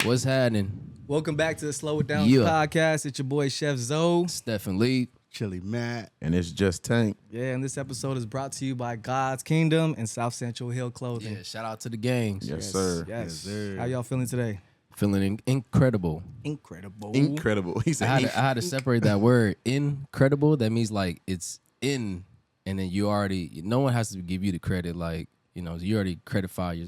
What's happening? Welcome back to the Slow It Down Yeah. podcast. It's your boy Chef Zoe. Stephen Lee. Chili Matt. And it's just Tank. Yeah, and this episode is brought to you by God's Kingdom and South Central Hill Clothing. Yeah, shout out to the gangs. Yes, sir. Yes. sir. How y'all feeling today? Feeling incredible. Incredible. Incredible. He I said, had to separate that word. Incredible. That means like it's in, and then you already. No one has to give you the credit. Like you already credify.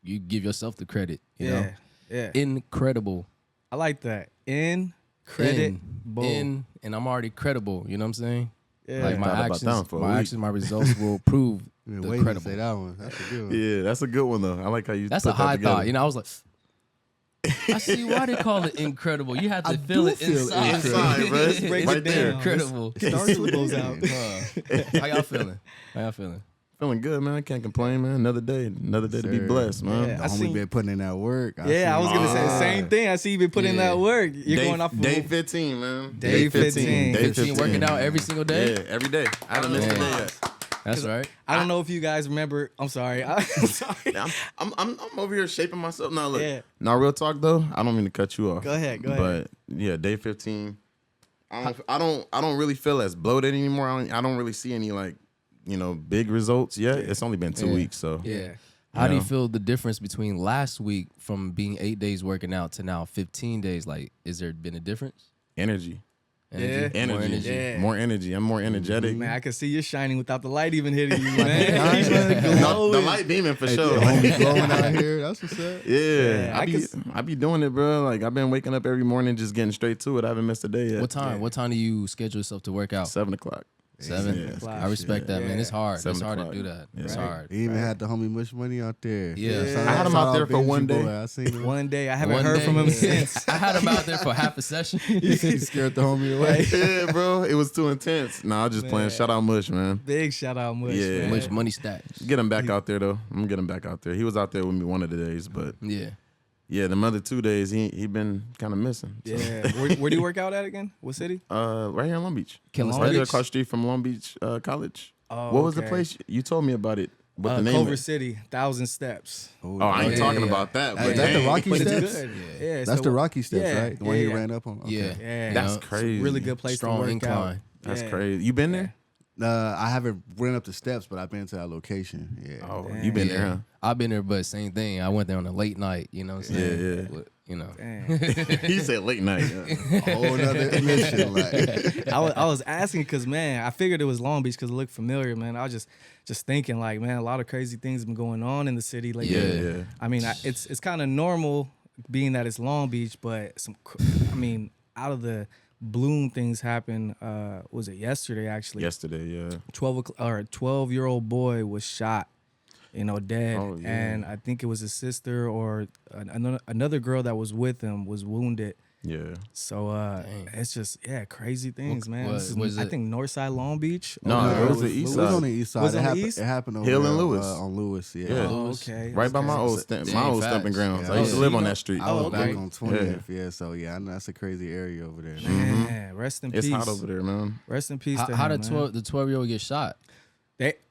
You give yourself the credit. You know. Yeah. Incredible. I like that. Incredible. In, and I'm already credible. You know what I'm saying? Yeah. Like my Thought about that one actions, for a my week. actions, my results will prove Been the waiting credible. to say that one. That's a good one. yeah, that's a good one, though. I like how you That's put a high that together. thought. I was like, I see why they call it incredible. You have to feel do it feel inside. Inside, bro. Let's break Right it there. down. Incredible. Star syllables out. How y'all feeling? How y'all feeling? Feeling good, man. Can't complain, man. Another day to be Sir. blessed, man. Yeah. The I homie seen- been putting in that work. Yeah, I was going to say the same thing. I see you been putting in Yeah. that work. You're Day, going off of day 15, man. Day 15. Day 15 working out every single day? Yeah, every day. I haven't missed a day Man. yet. That's right. I don't know if you guys remember. I'm sorry. I'm sorry. Yeah, I'm over here shaping myself. Now, look. Yeah. Now, real talk, though. I don't mean to cut you off. Go ahead. But, yeah, day 15. I don't really feel as bloated anymore. I don't really see any, like, big results yet. It's only been 2 weeks, so. Yeah. How do you Yeah. feel the difference between last week from being 8 days working out to now 15 days? Like, is there been a difference? Energy. Yeah. More energy. Yeah. More energy. I'm more energetic. Man, I can see you shining without the light even hitting you, man. No, the light beaming for sure. The homie glowing out here. That's what's up. Yeah, Yeah, I be doing it, bro. Like I've been waking up every morning, just getting straight to it. I haven't missed a day yet. What time? What time do you schedule yourself to work out? 7 o'clock. 7? Yeah. I respect that, man. Yeah. It's hard. 7 It's hard to o'clock. do that. Yeah. It's Right. hard. He even had the homie Mush Money out there. Yeah. Shout I had out- him shout out there out for one Benji day. boy. I seen him. One day, I haven't One heard day, from him yeah. since. I had him out there for half a session. He scared the homie away. Yeah, bro. It was too intense. Nah, I was just playing. Man. Shout out Mush, man. Big shout out, Mush. Yeah. man. Much money stacks. Get him back out there though. I'm gonna get him back out there. He was out there with me one of the days, but Yeah. yeah, the other 2 days he been kind of missing. So. Yeah. Where do you work out at again? What city? Right here in Long Beach. Killing Long Right there Beach? across the street from Long Beach College. Oh, What was the okay. place you told me about it? What the name? Culver is? City, 1,000 Steps. Oh, I ain't Yeah, talking yeah. about that. Hey, But that's the dang. Rocky But it's Steps? good. Yeah. Yeah, it's That's the Rocky Steps, yeah, right? The one he yeah. ran up on. Okay. Yeah. Yeah. That's You know, crazy. Really good place Strong to work incline. out. That's Yeah. crazy. You been there? I haven't ran up the steps, but I've been to that location. Yeah. Oh, Damn. you been Yeah. there, huh? I've been there, but same thing. I went there on a late night. You know what I'm saying? Yeah, yeah. But, you know. Damn. He said late night. Whole nother mission. Like, I was asking because, man, I figured it was Long Beach because it looked familiar, man. I was just thinking, like, man, a lot of crazy things have been going on in the city lately. Yeah. I mean, it's kind of normal being that it's Long Beach, but out of the bloom things happened. Was it yesterday? Actually, Yesterday, yeah. 12-year-old boy was shot, dead, Oh, yeah. and I think it was his sister or another girl that was with him was wounded. Yeah. So it's just crazy things, man. This is, was I it- think Northside Long Beach. No, Over- it was the east It was side. on the east side. Was it it, on the happened, east? it happened over Hill there, and Lewis. on Lewis, yeah. Yeah. Oh, okay. Right by my okay. old Dang, stomping facts. grounds. Yeah, I used to yeah. live on that street. I was okay. back on 20th, yeah. So yeah, I know that's a crazy area over there. Man, rest in It's peace. hot over there, man. Rest in peace. How to did him, man. the 12-year-old get shot?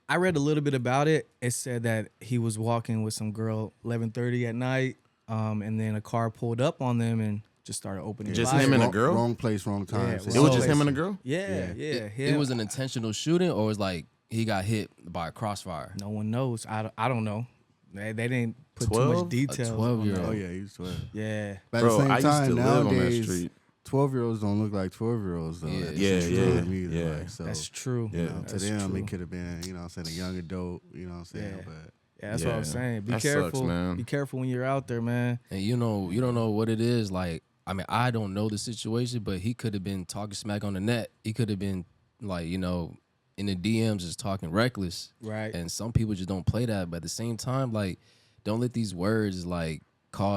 I read a little bit about it. It said that he was walking with some girl 11:30 at night, and then a car pulled up on them and just started opening Just fire. him and a Wrong- girl? Wrong place, wrong time. Yeah, So It was Oh, just him it's- and a girl? Yeah. It was an intentional shooting, or was like he got hit by a crossfire? No one knows. I don't know. They didn't put too 12? much details. on 12-year-old. Oh that. yeah, he was 12. Yeah. But Bro, at the same I used time, to live on that nowadays, street. 12-year-olds don't look like 12-year-olds though. Yeah. That's Yeah, just yeah, true to me, yeah. Like, so That's true. Yeah. to That's them, true. it could have been, a young adult. You know what I'm saying? Yeah. But Yeah, that's what Yeah. I'm saying. Be That careful, sucks, man. Be careful when you're out there, man. And you don't know what it is. Like, I don't know the situation, but he could have been talking smack on the net. He could have been like, in the DMs just talking reckless. Right. And some people just don't play that. But at the same time, like, don't let these words like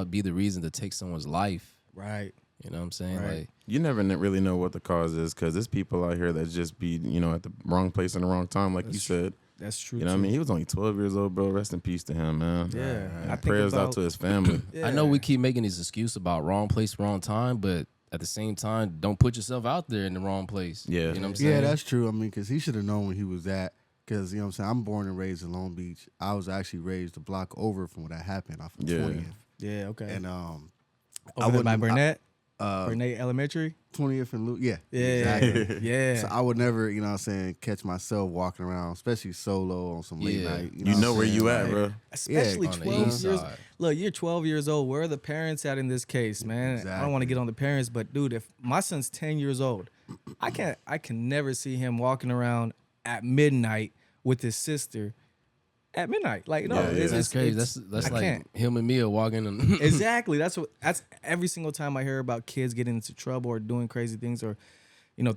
be the reason to take someone's life. Right. You know what I'm saying? Right. Like, You never really know what the cause is because there's people out here that just be, at the wrong place in the wrong time, like you said. That's true. You know what I too. mean? He was only 12 years old, bro. Rest in peace to him, man. Yeah. I think Prayers about, out to his family. Yeah. I know we keep making this excuse about wrong place, wrong time, but at the same time, don't put yourself out there in the wrong place. Yeah. You know what I'm saying? yeah, that's true. I mean, because he should have known where he was at. Because, you know what I'm saying? I'm born and raised in Long Beach. I was actually raised a block over from where that happened off of Yeah. 20th. Yeah. Okay. And Over there by wouldn't- Burnett, Uh, Burnett Elementary. 20th and Luke. Yeah. Yeah, Exactly. yeah. So I would never, you know what I'm saying, catch myself walking around, especially solo on some late Yeah. night. You what know I'm where saying? you at, Like, bro. Especially on the 12 east years. side. Look, you're 12 years old. Where are the parents at in this case, man? I don't want to Exactly. get on the parents, but dude, if my son's 10 years old, I can never see him walking around at midnight with his sister at midnight. Like, no, Yeah, yeah. That's crazy. That's I like can't. him and Mia walking. And Exactly. That's every single time I hear about kids getting into trouble or doing crazy things or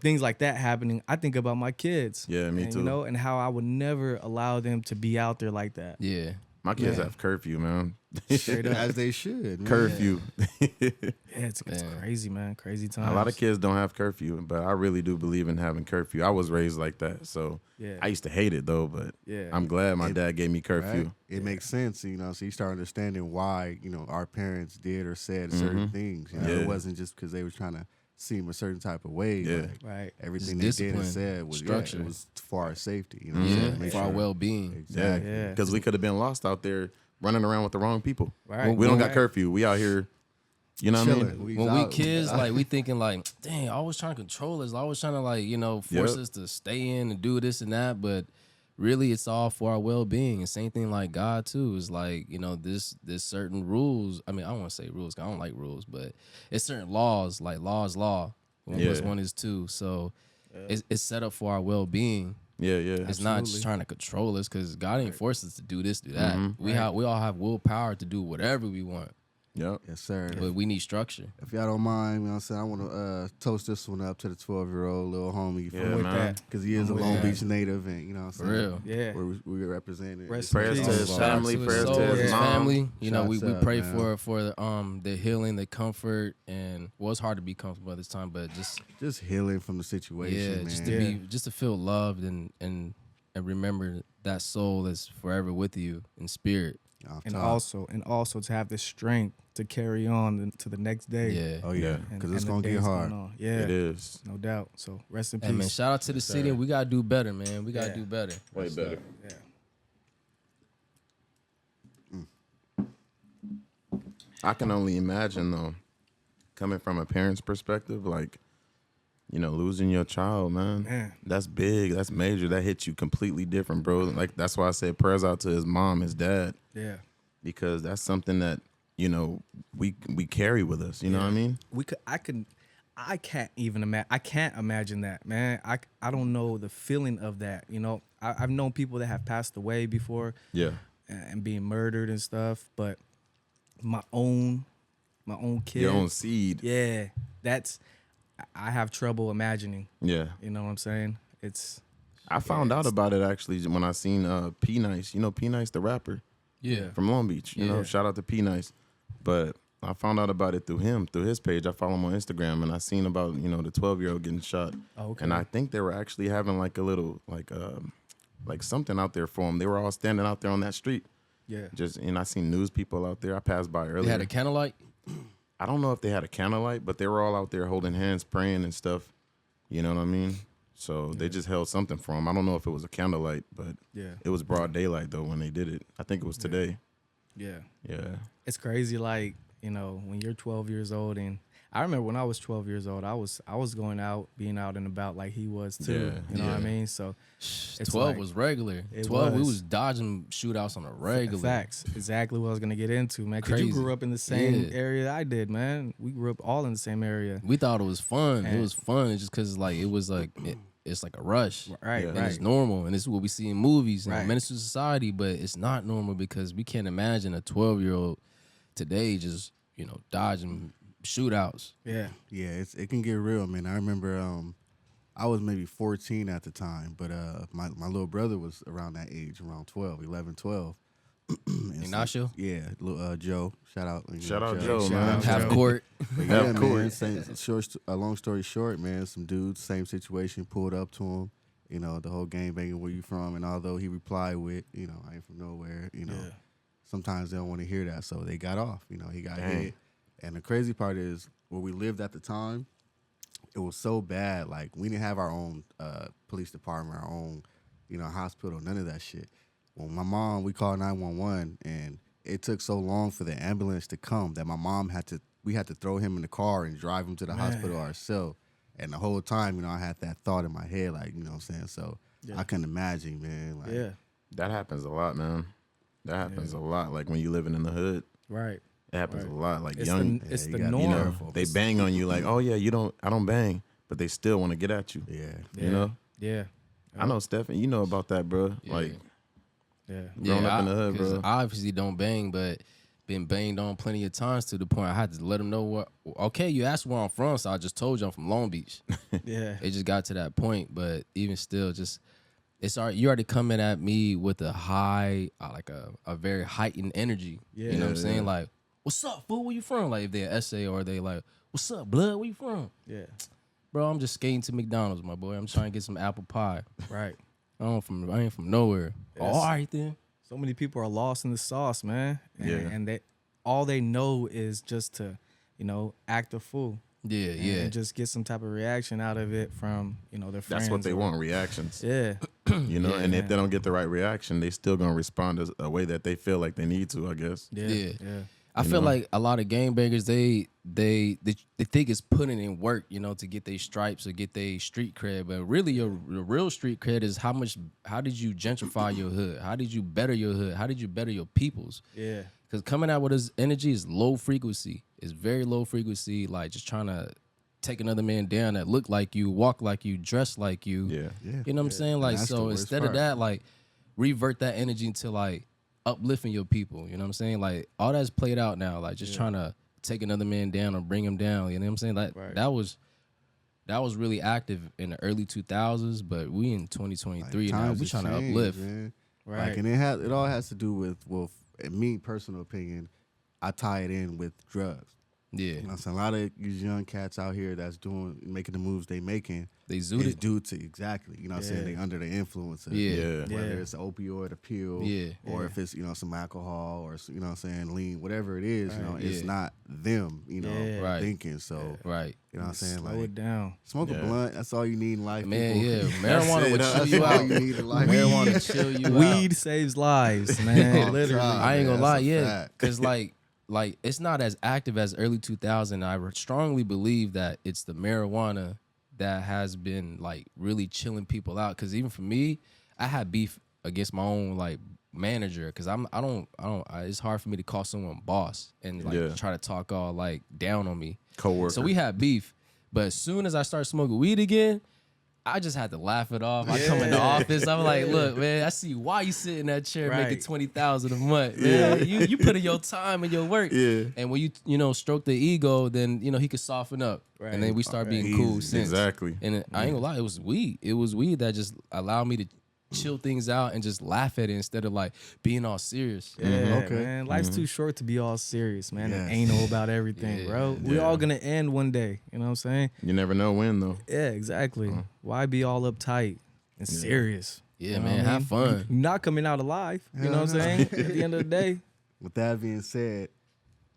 things like that happening, I think about my kids. Yeah, me and, too. And how I would never allow them to be out there like that. yeah, My kids Yeah. have curfew, man. Straight up. As they should. Man. Curfew. Yeah, it's crazy, man. Crazy times. A lot of kids don't have curfew, but I really do believe in having curfew. I was raised like that, so Yeah. I used to hate it though. But Yeah. I'm glad my dad gave me curfew. Right? It makes sense, so you start understanding why, our parents did or said certain things. Yeah. It wasn't just because they were trying to seem a certain type of way. Yeah. Like, Right. everything Just they did and discipline, said was structure. it was for our safety. You know what I'm yeah, saying? Make for our sure- well-being. Exactly. Yeah. Because we could have been lost out there running around with the wrong people. Right. We don't got Right. curfew. We out here, you know what I mean? Chilling. When we out. kids, like we thinking like, dang, I was trying to control us. I was trying to force Yep. us to stay in and do this and that. But really, it's all for our well-being. And same thing like God too. Is like this certain rules. I mean, I don't want to say rules. 'Cause I don't like rules, but it's certain laws. Like law is law. 1 + 1 is 2. So it's set up for our well-being. Yeah, yeah. It's not just trying to control us because God ain't forced us to do this, do that. We all have willpower to do whatever we want, Yep. Yes, sir. but we need structure. If y'all don't mind, you know what I'm saying, I want to toast this one up to the 12-year-old little homie. Yeah, with man. that. Because he is a with Long that. Beach native, and you know what I'm For saying? real. Yeah. We represented. Rest Prayers in to peace. his Shout out family, to prayers his to soul, his his mom. family. We Shouts out, pray man. for the healing, the comfort, and it's hard to be comfortable at this time, but Just healing from the situation, man. just to be just to feel loved and remember that soul is forever with you in spirit. Off And top. also to have the strength to carry on to the next day. Yeah. Oh, yeah. Yeah. Because And it's the going to get days hard. going on. Yeah. It is. No doubt. So rest in peace. And man, shout out to the city. We gotta do better, man. We gotta Yeah. do better. Way better. Yeah. I can only imagine though, coming from a parent's perspective, like, losing your child, man. Man. That's big. That's major. That hits you completely different, bro. Like that's why I said prayers out to his mom, his dad, Yeah. because that's something that we carry with us. You know what I mean? I can't even imagine. I can't imagine that, man. I don't know the feeling of that. I've known people that have passed away before Yeah. and being murdered and stuff, but my own kid. Your own seed. Yeah, I have trouble imagining. Yeah. You know what I'm saying? It's I found out about it actually when I seen P Nice. You know P Nice, the rapper Yeah. from Long Beach. You know, Yeah. shout out to P Nice. But I found out about it through his page. I follow him on Instagram, and I seen about the 12-year-old getting shot. Oh, okay. And I think they were actually having like a little like something out there for him. They were all standing out there on that street. yeah. And I seen news people out there. I passed by earlier. They had a candlelight. I don't know if they had a candlelight, but they were all out there holding hands, praying and stuff. You know what I mean? So they just held something for him. I don't know if it was a candlelight, but Yeah. it was broad daylight though when they did it. I think it was today. Yeah. Yeah. It's crazy, like, when you're 12 years old, and I remember when I was 12 years old, I was going out, being out and about like he was too. Yeah, You know what I yeah. mean? So 12 like- was regular. It 12, we was. was dodging shootouts on a regular. facts. Exactly what I was gonna get into, man. Because you Crazy. grew up in the same Yeah. area I did, man. We grew up all in the same area. We thought it was fun. It And- was fun just because it's like a rush. Right, Yeah. And right. it's normal, and this is what we see in movies and Right. menace to society. But it's not normal because we can't imagine a 12-year-old today just dodging shootouts. Yeah. Yeah, it can get real, man. I remember I was maybe 14 at the time, but my little brother was around that age, around 12, 11, 12. And Ignacio? Yeah, little, Joe. Shout out. Shout out Joe, Shout man. out Half Joe. court. But yeah, Half man. court. Long story short, man, some dudes, same situation, pulled up to him. The whole gang banging, where you from? And although he replied with, I ain't from nowhere, Yeah. sometimes they don't want to hear that. So they got off. He got Dang. hit. And the crazy part is, where we lived at the time, it was so bad. Like, we didn't have our own police department, our own, hospital, none of that shit. When my mom, we called 911, and it took so long for the ambulance to come that my mom we had to throw him in the car and drive him to the hospital ourselves. And the whole time, you know, I had that thought in my head, like, you know what I'm saying? So I couldn't imagine, man. Like, That happens a lot, man. That happens a lot. Like when you living in the hood, Right. it happens a lot. Like It's young, it's you the gotta be norm. careful. they bang on you like, oh yeah, I don't bang, but they still want to get at you. yeah. You know? Yeah. I know, Stephen, you know about that, bro. Like Yeah. growing up in the hood, 'cause bro. I obviously don't bang, but been banged on plenty of times to the point I had to let them know what. Okay, you asked where I'm from, so I just told you I'm from Long Beach. Yeah. It just got to that point, but even still, just you already coming at me with a high, like a very heightened energy. Yeah. You know what I'm saying? Yeah. Like, what's up, fool? Where you from? Like if they're essay or they like, what's up, blood? Where you from? Yeah. Bro, I'm just skating to McDonald's, my boy. I'm trying to get some apple pie. Right. I ain't from nowhere. Yes. All right then. So many people are lost in the sauce, man. And, Yeah. and all they know is just to, you know, act a fool. Yeah, yeah. And just get some type of reaction out of it from, you know, their friends. That's what they or- want, reactions. Yeah. You know, and if Yeah. they don't get the right reaction, they still gonna respond a way that they feel like they need to, I guess. Yeah. Yeah. Yeah. I feel like a lot of game bangers, they think it's putting in work, you know, to get their stripes or get their street cred. But really, your real street cred is how did you gentrify your hood? How did you better your hood? How did you better your peoples? Yeah. Because coming out with this energy is low frequency. It's very low frequency, like just trying to take another man down that look like you, walk like you, dress like you. Yeah. Yeah. You know what I'm saying? Like, that's the so worst instead part. of that, like, revert that energy into, like, uplifting your people. You know what I'm saying? Like, all that's played out now. Like, just trying to take another man down or bring him down. You know what I'm saying? Like, Right. that was really active in the early 2000s, but we in 2023 now. Times We has trying to changed, uplift. man. Right. Like, and it all has to do with, well, in me, personal opinion, I tie it in with drugs. Yeah. You know what I'm saying? A lot of these young cats out here that's making the moves they making They is zooted. due to exactly, you know what I'm saying? They under the influence of Yeah. Yeah. whether it's an opioid, a pill, Yeah. or if it's, you know, some alcohol or, you know what I'm saying, lean, whatever it is, you know, it's Yeah. not them, you know, Yeah. Right. thinking. So, Right. you know what I'm saying? Slow Like, it down. smoke a Yeah. blunt, that's all you need in life. Man, people. yeah. Marijuana it. would chill That's you all out. you need in life. Marijuana chill you out. Weed saves lives, man. Oh, Literally. God. I ain't gonna that's lie, a yeah, fact. because like it's not as active as early 2000. I strongly believe that it's the marijuana that has been like really chilling people out. Because even for me, I had beef against my own like manager because it's hard for me to call someone boss and like Yeah. try to talk all like down on me. Coworker. So we had beef, but as soon as I started smoking weed again, I just had to laugh it off. I come in the office, I'm like, look, man, I see why you sit in that chair Right. making $20,000 a month. Man. You put in your time and your work. Yeah. And when you know, stroke the ego, then he could soften up. Right. And then we start being cool Easy. since. Exactly. And I ain't gonna lie, it was weed. It was weed that just allowed me to chill things out and just laugh at it instead of like being all serious. Yeah, Okay. man. Life's too short to be all serious, man. Yes. And anal about everything, Yeah. bro. We Yeah. all gonna end one day. You know what I'm saying? You never know when though. Yeah, exactly. Why be all uptight and serious? Yeah, You know man, what I have mean? fun. You're not coming out alive. You know what I'm saying? At the end of the day. With that being said,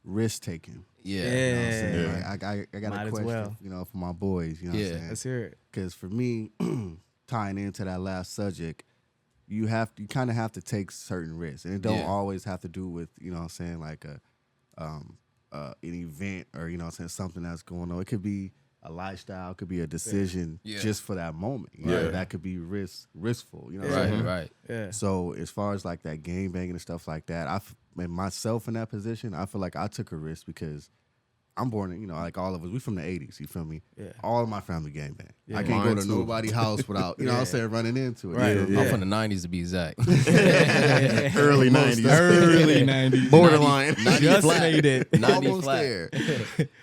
risk taking. Yeah. You know what I'm saying? Yeah. Like, I got Might a as question, well. you know, for my boys. You know Yeah. what I'm saying? Let's hear it. Because for me, tying into that last subject, you kind of have to take certain risks, and it don't Yeah. always have to do with, you know what I'm saying, like an event or, you know what I'm saying, something that's going on. It could be a lifestyle, it could be a decision Yeah. just for that moment. You know, Yeah. that could be ristful. You know what I'm Right, saying? right. Yeah. So as far as like that game banging and stuff like that, myself in that position, I feel like I took a risk because I'm born in, you know, like all of us, we from the 80s, you feel me? Yeah. All of my family gang bang. Yeah. I can't go Mine to too. nobody's house without, you know what I'm saying, running into it. Right. You know? I'm from the 90s to be exact. Early 90s. Early 90s. Borderline. 90 Just flat. made it. 90 Almost flat. there.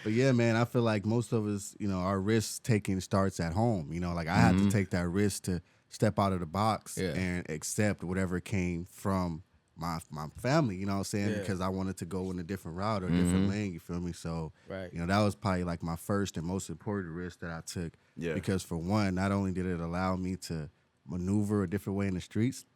But yeah, man, I feel like most of us, you know, our risk taking starts at home. You know, like I had to take that risk to step out of the box Yeah. and accept whatever came from my family, you know what I'm saying? Yeah. Because I wanted to go in a different route or a different lane, you feel me? So, Right. you know, that was probably like my first and most important risk that I took. Yeah. Because for one, not only did it allow me to maneuver a different way in the streets,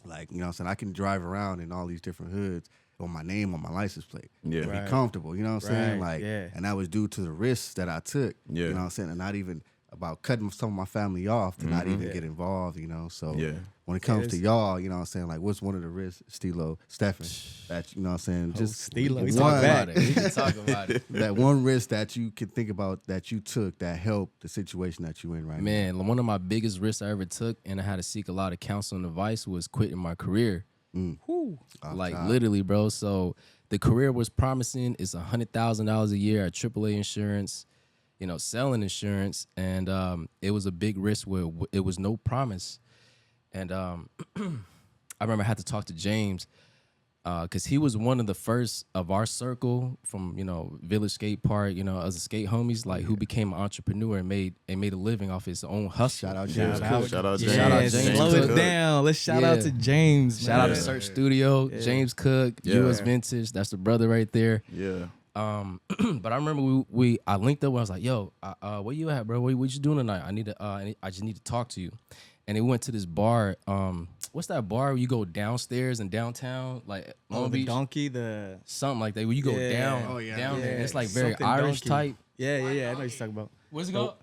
like, you know what I'm saying, I can drive around in all these different hoods with my name on my license plate. Yeah. And Right. be comfortable, you know what I'm saying? Right, Like, yeah. and that was due to the risks that I took, Yeah. you know what I'm saying? And not even about cutting some of my family off to not even get involved, you know. So Yeah. when it comes to y'all, you know what I'm saying, like what's one of the risks, Stephen, that, you know what I'm saying, just Stilo, We he's talk talking about back. it. We can talk about it. that one risk that you can think about that you took that helped the situation that you in right now. Man, one of my biggest risks I ever took, and I had to seek a lot of counsel and advice, was quitting my career. Whew. Like God. literally, bro. So the career was promising. It's $100,000 a year at AAA insurance, you know, selling insurance, and it was a big risk where it was no promise. And I remember I had to talk to James because he was one of the first of our circle from, you know, Village Skate Park, you know, as a skate homies, like who became an entrepreneur and made a living off his own hustle. Shout out James. Shout out, Shout out yeah, James. Shout out James slow Cook. it down. Let's shout out Yeah. to James. Shout out to man. Search Studio, James Cook, Yeah. US Vintage. That's the brother right there. Yeah. But I remember I linked up. I was like, "Yo, where you at, bro? What you doing tonight? I just need to talk to you." And we went to this bar. What's that bar where you go downstairs in downtown, like Long The Beach, donkey, the something like that? Where you go Yeah. down, Oh, yeah. down there. Yeah. And it's like very Something Irish donkey. type. yeah. I know what you're talking about. What's it called?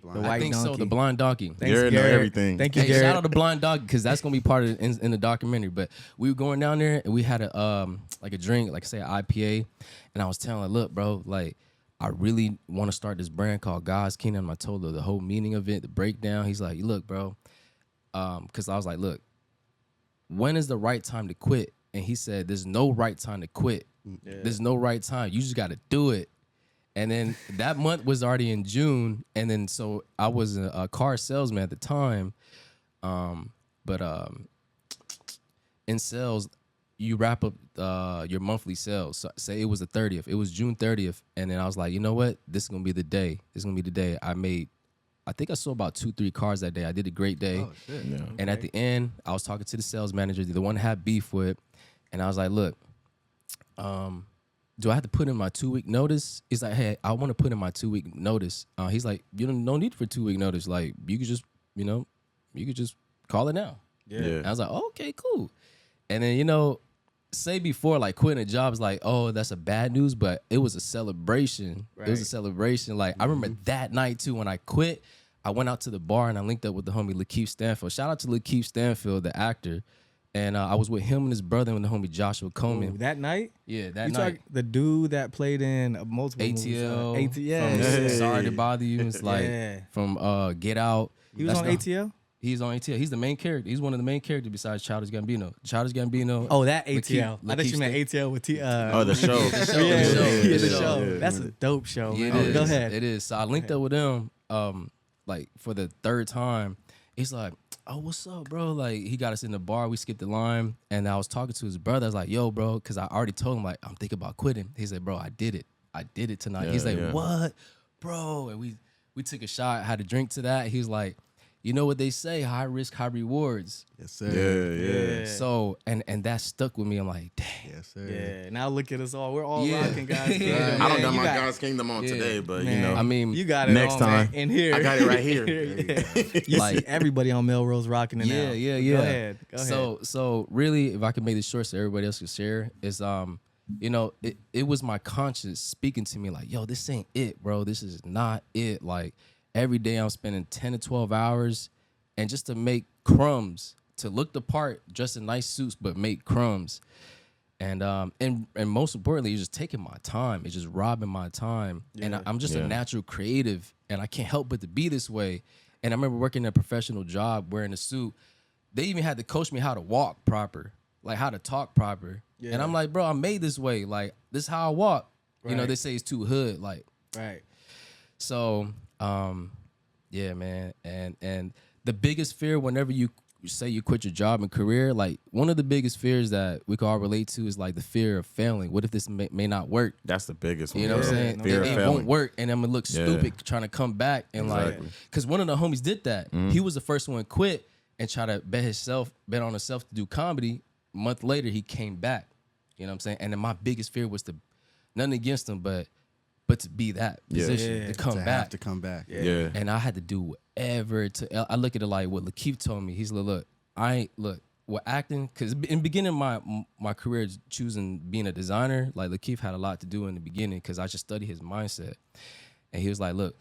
The I white think so. donkey. The Blind Donkey. Thanks, Garrett know Garrett. everything. Thank you, Hey, Garrett. shout out to Blind Dog because that's gonna be part of in the documentary. But we were going down there and we had a like a drink, like I say, an IPA, and I was telling her, look, bro, like I really want to start this brand called God's Kingdom. I told her the whole meaning of it, the breakdown. He's like, look, bro, because I was like, look, when is the right time to quit? And he said, there's no right time to quit. There's no right time. You just got to do it. And then that month was already in June. And then so I was a car salesman at the time. But in sales, you wrap up your monthly sales. So say it was the 30th. It was June 30th. And then I was like, you know what? This is going to be the day. This is going to be the day. I think I sold about 2-3 cars that day. I did a great day. Oh, shit. Yeah. And at the end, I was talking to the sales manager, the one I had beef with. And I was like, look, do I have to put in my 2-week notice? He's like, hey, I want to put in my 2-week notice. He's like, you don't no need for 2-week notice. Like, you could just, you know, you could just call it now. Yeah. And I was like, oh, okay, cool. And then, you know, say before, like, quitting a job is like, oh, that's a bad news, but it was a celebration. It was a Right. celebration. Like, I remember that night, too, when I quit, I went out to the bar and I linked up with the homie Lakeith Stanfield. Shout out to Lakeith Stanfield, the actor. And I was with him and his brother and the homie Joshua Coleman. Ooh, that night? Yeah, that You night. talk the dude that played in multiple movies. ATL. ATL. From Yeah. Sorry to Bother You. It's like Yeah. from Get Out. He was That's on the- ATL? He's on ATL. He's the main character. He's one of the main characters besides Childish Gambino. Childish Gambino. Oh, that Lakeith- ATL. I thought Lakeith you meant Stan- ATL with T. Oh, the show. The show. Yeah, the show. yeah, the the show. show. That's a dope show. Yeah, man. it is. Go ahead. It is. So I linked up with him, like for the third time. He's like, "Oh, what's up, bro?" Like he got us in the bar. We skipped the line, and I was talking to his brother. I was like, "Yo, bro," because I already told him like I'm thinking about quitting. He said, "Bro, I did it. I did it tonight." He's like, Yeah. "What, bro?" And we took a shot, had a drink to that. He was like, "You know what they say? High risk, high rewards." Yes, sir. Yeah. Yeah. So and that stuck with me. I'm like, "Dang." Yes, sir. Yeah. Now look at us all. We're all Yeah. rocking, guys. Yeah. I don't Man, got you my God's Kingdom on Yeah. today, but Man. you know, I mean, You got it Next on, time. man. In here. I got it right here. You Like- see everybody on Melrose rocking it now. Yeah. Go ahead. Go ahead. So really, if I can make this short so everybody else can share, is you know, it was my conscience speaking to me like, yo, this ain't it, bro. This is not it. Like every day I'm spending 10 to 12 hours and just to make crumbs, to look the part, dress in nice suits, but make crumbs. And most importantly, it's just taking my time. It's just robbing my time. And I'm just a natural creative, and I can't help but to be this way. And I remember working a professional job wearing a suit. They even had to coach me how to walk proper, like how to talk proper. And I'm like, bro, I'm made this way. Like this is how I walk. You know, Right. they say it's too hood. Like Right. so, yeah, man. And the biggest fear whenever you say you quit your job and career, like one of the biggest fears that we can all relate to is like the fear of failing. What if this may not work? That's the biggest one. You know what I'm saying? Fear of It failing. won't work, and I'm gonna look Yeah. stupid trying to come back and Exactly. like, because one of the homies did that. He was the first one to quit and try to bet on himself to do comedy. A month later, he came back. You know what I'm saying? And then my biggest fear was to, nothing against him, but to be that position Yeah. to come To have back. to come back. Yeah. And I had to do whatever to. I look at it like what Lakeith told me. He's like, look, with acting, because in the beginning of my career, choosing being a designer, like Lakeith had a lot to do in the beginning because I just studied his mindset. And he was like, look,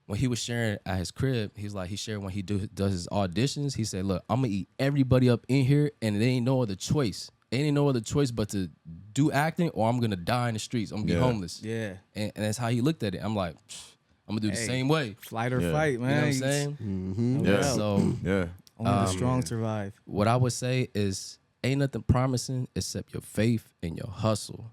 when he was sharing at his crib, he's like, he shared when he does his auditions. He said, look, I'm gonna eat everybody up in here, and there ain't no other choice. There ain't no other choice but to do acting, or I'm gonna die in the streets. I'm gonna be homeless. Yeah. And that's how he looked at it. I'm like, I'm gonna do the same way. Flight or fight, man. You know what I'm saying? Mm-hmm. No Yeah. doubt. So Yeah. Only the strong survive. what I would say is, ain't nothing promising except your faith and your hustle.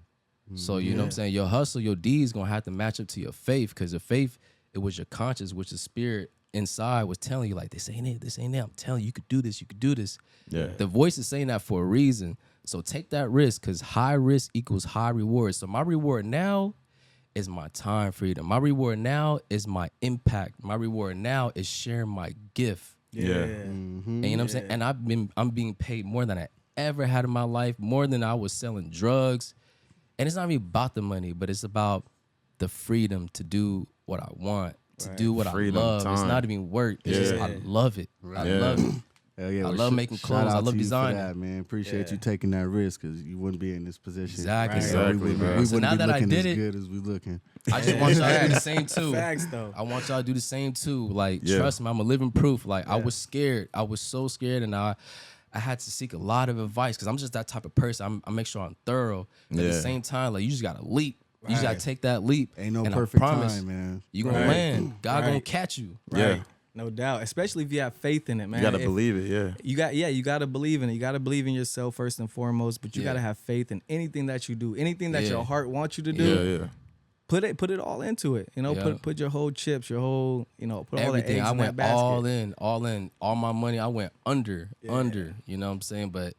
So you know what I'm saying? Your hustle, your deeds gonna have to match up to your faith, because the faith, it was your conscience, which the spirit inside was telling you, like, this ain't it, this ain't it. I'm telling you, you could do this, you could do this. Yeah. The voice is saying that for a reason. So take that risk, because high risk equals high reward. So my reward now is my time freedom. My reward now is my impact. My reward now is sharing my gift. Yeah. And you know what I'm saying? And I'm being paid more than I ever had in my life, more than I was selling drugs. And it's not even about the money, but it's about the freedom to do what I want, to do what Freedom, I love. It's time. not even work. It's just, I love it. I love it. Hell yeah, I well, love making shout clothes. I out love to you for designing. that, man. Appreciate you taking that risk, because you wouldn't be in this position. Exactly. You know, Exactly, we wouldn't, bro. we So wouldn't now be that I looking did as it- good as we looking. I just want y'all to do the same too. Facts, though. I want y'all to do the same too. Like, Yeah. trust me, I'm a living proof. Like, I was scared. I was so scared, and I had to seek a lot of advice, because I'm just that type of person. I make sure I'm thorough. At the Yeah. same time, like, you just gotta leap. You just gotta take that leap. Ain't no and perfect I promise time, man. you gonna land. God gonna catch you. Yeah. No doubt. Especially if you have faith in it, man. You gotta If- believe it. Yeah. you gotta believe in it. You gotta believe in yourself first and foremost, but you Yeah. gotta have faith in anything that you do, anything that Yeah. your heart wants you to do. Yeah. Yeah. Put it all into it. You know, Yeah. put your whole chips, your whole, put all the Everything. eggs I in that went basket. all in, all my money. I went under. You know what I'm saying? But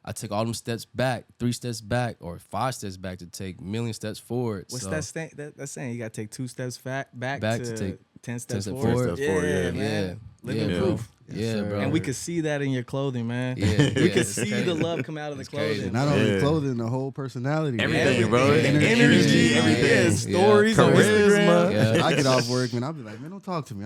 I took all them steps back, 3 steps back, or 5 steps back to take million steps forward. What's so, that's saying? You gotta take 2 steps back Back to to take 10 steps 10 steps forward. forward. Steps forward, yeah. man. Living yeah, proof. Yeah, sir. bro. And we could see that in your clothing, man. Yeah, we yeah, could it's see crazy. the love come out of the It's crazy. clothing. Not only Yeah. clothing, the whole personality. man. Everything, bro. Energy, everything. Stories on Instagram. Yeah. I get off work, man. I'll be like, man, don't talk to me.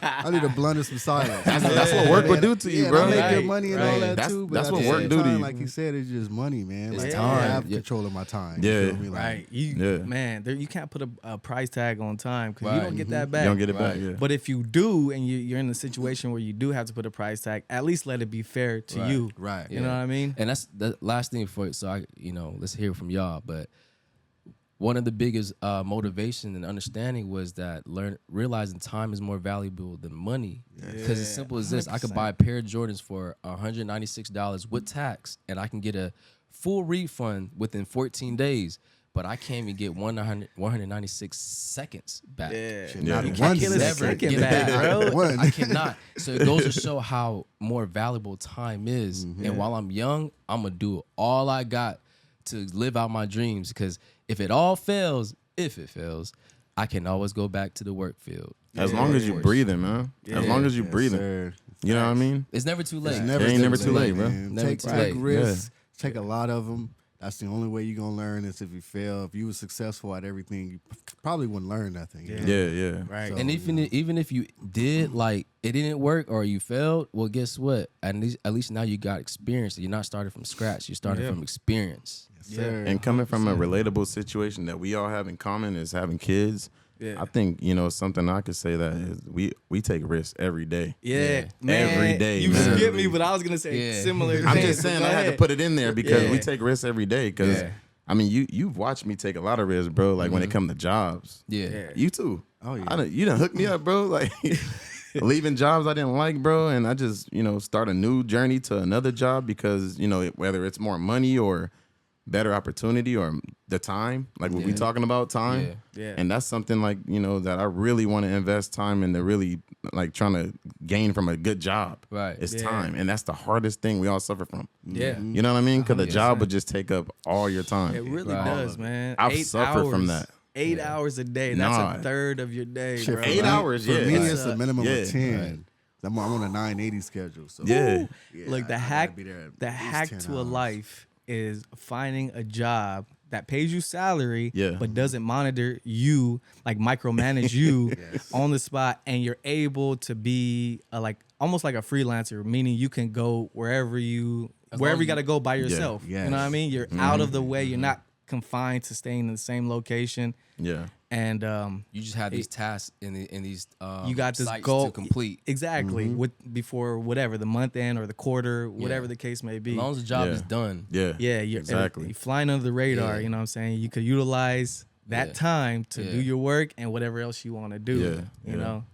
I need a blunt and some silence. That's what work would do to you, Yeah, bro. I make Right, good money and all right. that That's- too. But that's at what the work same do to time, you. like you said, it's just money, man. It's Like, time. I have Yeah. control of my time. Yeah. You feel me? Like, Right. Yeah. Man, you can't put a price tag on time because you Right. don't get that back. You don't get it Right. back. Yeah. But if you do, and you're in a situation where you do have to put a price tag, at least let it be fair to Right. you. Right. You know what I mean? And that's the last thing for it. So let's hear from y'all. But one of the biggest motivation and understanding was that realizing time is more valuable than money. Because it's simple as this: I could buy a pair of Jordans for $196 with tax, and I can get a full refund within 14 days. But I can't even get 196 seconds back. Yeah. Not You one can't get a second. second get back, back. bro. One. I cannot. So it goes to show how more valuable time is. And while I'm young, I'm gonna do all I got to live out my dreams. Because if it fails, I can always go back to the work field. As long as you breathing, man. As long as you Yes, breathing. sir. You know what I mean? It's never too late. It's never, It ain't never too late, bro. man. Never Take too take late. risks. Take a lot of them. That's the only way you're gonna learn is if you fail. If you were successful at everything, you probably wouldn't learn nothing. you know? Yeah. Right. So, And even if you did, like, it didn't work or you failed, well, guess what? At least now you got experience. You're not starting from scratch. You're starting from experience. Yes, sir. And coming from a relatable situation that we all have in common is having kids. Yeah. I think, something I could say that is we take risks every day. Yeah, man. Every day, You man. skipped me, but I was gonna say Yeah. similar. I'm things, just saying but I go had to ahead. put it in there because Yeah. we take risks every day. Because Yeah. I mean, you've watched me take a lot of risks, bro. Like when it comes to jobs. Yeah. You too. Oh, yeah. You done hooked me up, bro. Like leaving jobs I didn't like, bro, and I just start a new journey to another job because whether it's more money or better opportunity or the time, like what we talking about, time. Yeah. And that's something like that I really want to invest time into, really like trying to gain from a good job. Right. It's Yeah. time, and that's the hardest thing we all suffer from. Yeah. You know what I mean? Because the job would just take up all your time. It really Right. does, man. I've 8 suffered from hours. that. 8 hours a day. That's Nah. a third of your day, Shit, bro. for 8 me- hours, For yeah. me, Like, it's a minimum yeah. of 10. I'm on a 980 schedule. So Yeah. Look, I the gotta hack, be there at the least hack 10 to a hours. life is finding a job that pays you salary, Yeah. but doesn't monitor you, like micromanage you on the spot, and you're able to be almost like a freelancer, meaning you can go wherever you long as got to go by yourself. Yes. You know what I mean? You're out of the way. You're not confined to staying in the same location. Yeah. And You just have these tasks in these you got this sites goal to complete. exactly with before whatever the month end or the quarter, whatever the case may be. As long as the job Yeah. is done. Yeah. Yeah, you're exactly. you're flying under the radar. Yeah. You know what I'm saying? You could utilize that Yeah. time to do Yeah. your work and whatever else you want to do. Yeah. You Yeah. know,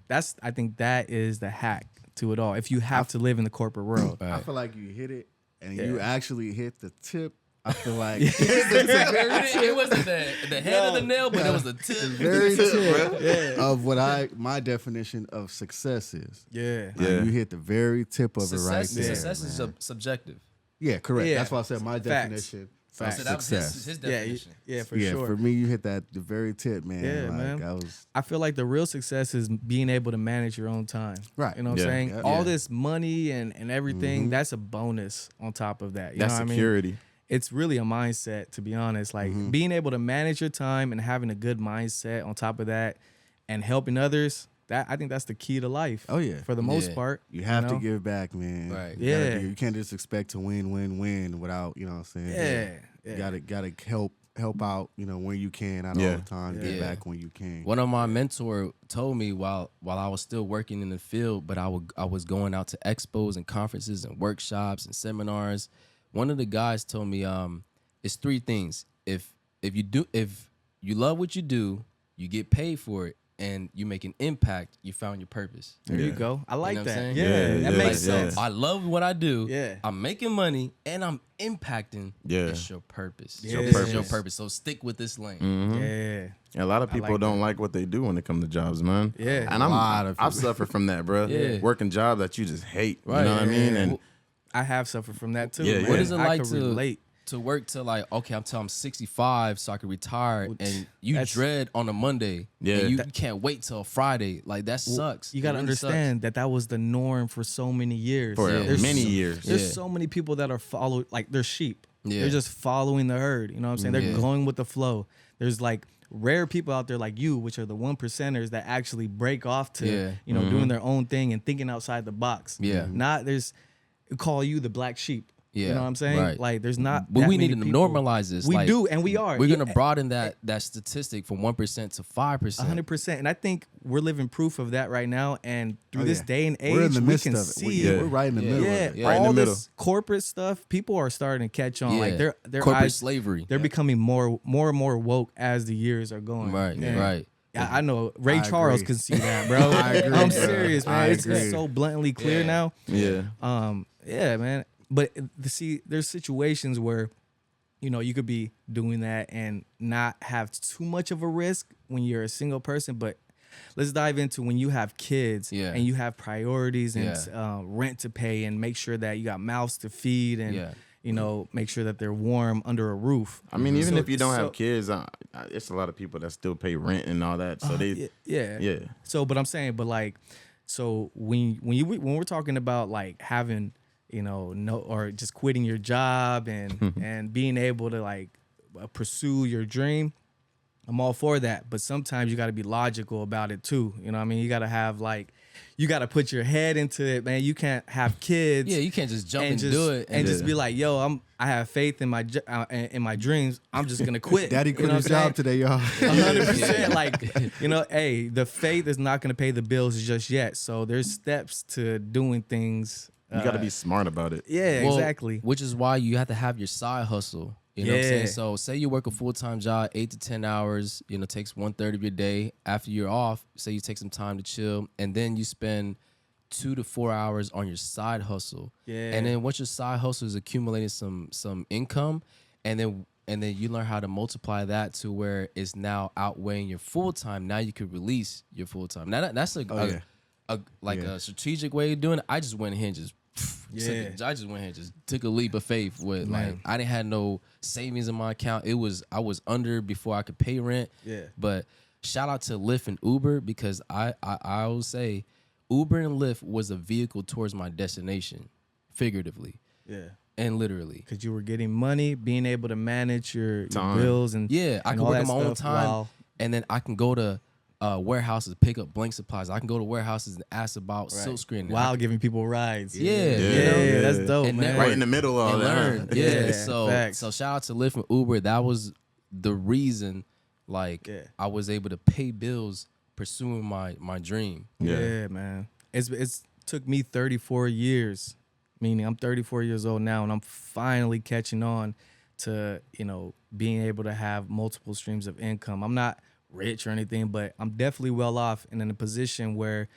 I think that is the hack to it all. If you have to live in the corporate world, I Right. feel like you hit it, and Yeah. you actually hit the tip. I feel like It wasn't the head of the nail, but it was the tip. very tip of what my definition of success is. yeah, Like, Yeah. you hit the very tip of Success, it right there. success is man. subjective. Yeah, correct. Yeah. That's why I said my Facts. definition Facts. So of that was success. his yeah, definition. yeah, for yeah, sure. for me, you hit the very tip, man. Yeah, like, man. I was I feel like the real success is being able to manage your own time. Right. You know what Yeah. I'm saying? Yeah. All Yeah. this money and everything, that's a bonus on top of that. You That's know what I mean? security. It's really a mindset, to be honest. Like being able to manage your time and having a good mindset on top of that and helping others, I think that's the key to life. Oh, yeah. For the most Yeah. part. you have know? to give back, man. Right. You gotta Yeah. you can't just expect to win without, you know what I'm saying? Yeah. You Yeah. gotta help out, you know, when you can, not Yeah. all the time. Give Yeah. back when you can. One of my mentor told me while I was still working in the field, but I was going out to expos and conferences and workshops and seminars. One of the guys told me, it's three things. If you love what you do, you get paid for it, and you make an impact, you found your purpose. There you go. I like know what I'm that. saying? Yeah, Yeah, that yeah, makes yeah. sense. I love what I do. Yeah. I'm making money and I'm impacting. Yeah. It's your purpose. Yeah. It's your purpose. So stick with this lane. Yeah. A lot of people like don't like what they do when it comes to jobs, man. Yeah. And A lot of I've people. suffered from that, bro. Yeah. Working job that you just hate. Right. You know what I mean? And I have suffered from that too. Yeah, man. yeah. What is it I like could to- relate? To work to like, okay, I'm 65 so I can retire, and you that's- dread on a Monday. Yeah. And you can't wait till Friday. Like that sucks. You got to It really sucks. understand that was the norm for so many years. for Yeah. many years. There's Yeah. so many people that are they're sheep. Yeah. They're just following the herd. You know what I'm saying? They're Yeah. going with the flow. There's like rare people out there like you, which are the 1%ers that actually break off to, Yeah. doing their own thing and thinking outside the box. Yeah. Call you the black sheep. You Yeah, know what I'm saying? right. Like there's not. But that we many need to people. normalize this. We Like, do, and we are. We're gonna Yeah, broaden that statistic from 1% to 5%. 100%. And I think we're living proof of that right now. And through this yeah. day and age, We're in the we midst can of it. see. We're right in the middle Yeah, of it. Right in all the this corporate stuff, people are starting to catch on. Like Yeah. their Corporate eyes, slavery. they're becoming more and more woke as the years are going. Right, And right. I know Ray I Charles agree. can see that, bro. I agree, I'm bro. serious, man. I It's agree. so bluntly clear Yeah. now. Yeah. Yeah, man. But there's situations where, you could be doing that and not have too much of a risk when you're a single person. But let's dive into when you have kids Yeah. and you have priorities and Yeah. rent to pay and make sure that you got mouths to feed and, Yeah. make sure that they're warm under a roof. I mean, even So- if you don't so- have kids, it's a lot of people that still pay rent and all that. So they, Yeah. So, but I'm saying, so when we're talking about like having, or just quitting your job and and being able to like pursue your dream, I'm all for that. But sometimes you got to be logical about it too. You know what I mean? You got to have you got to put your head into it, man. You can't have kids. Yeah, you can't just jump and just do it and just be like, yo, I have faith in my dreams. I'm just gonna quit. Daddy You quit know his what I'm job today, y'all. 100%. Like, hey, the faith is not going to pay the bills just yet. So there's steps to doing things. you got to be smart about it. Yeah, Well, exactly. Which is why you have to have your side hustle. You know what I'm saying? Yeah. So say you work a full-time job, 8 to 10 hours, takes 1/3 of your day. After you're off, say you take some time to chill, and then you spend 2 to 4 hours on your side hustle. Yeah. And then once your side hustle is accumulating some income, and then you learn how to multiply that to where it's now outweighing your full time. Now you could release your full time. Now that's yeah. a strategic way of doing it. I just went ahead and just I just went ahead and just took a leap of faith with like I didn't have no savings in my account. I was under before I could pay rent. Yeah. But shout out to Lyft and Uber because I always say Uber and Lyft was a vehicle towards my destination, figuratively Yeah. and literally. Because you were getting money, being able to manage your Time. bills and Yeah, I and can all work that on my own stuff time, while- and then I can go to warehouses, pick up blank supplies. I can go to warehouses and ask about silk screen. And while giving people rides. Yeah, Yeah, that's dope, And man. network Right in the middle of all and that. learn. huh? Yeah, Yeah, so facts. shout out to Lyft and Uber. That was the reason, like, Yeah. I was able to pay bills pursuing my dream. Yeah, man. It's took me 34 years, meaning I'm 34 years old now, and I'm finally catching on to, you know, being able to have multiple streams of income. I'm not rich or anything, but I'm definitely well off and in a position where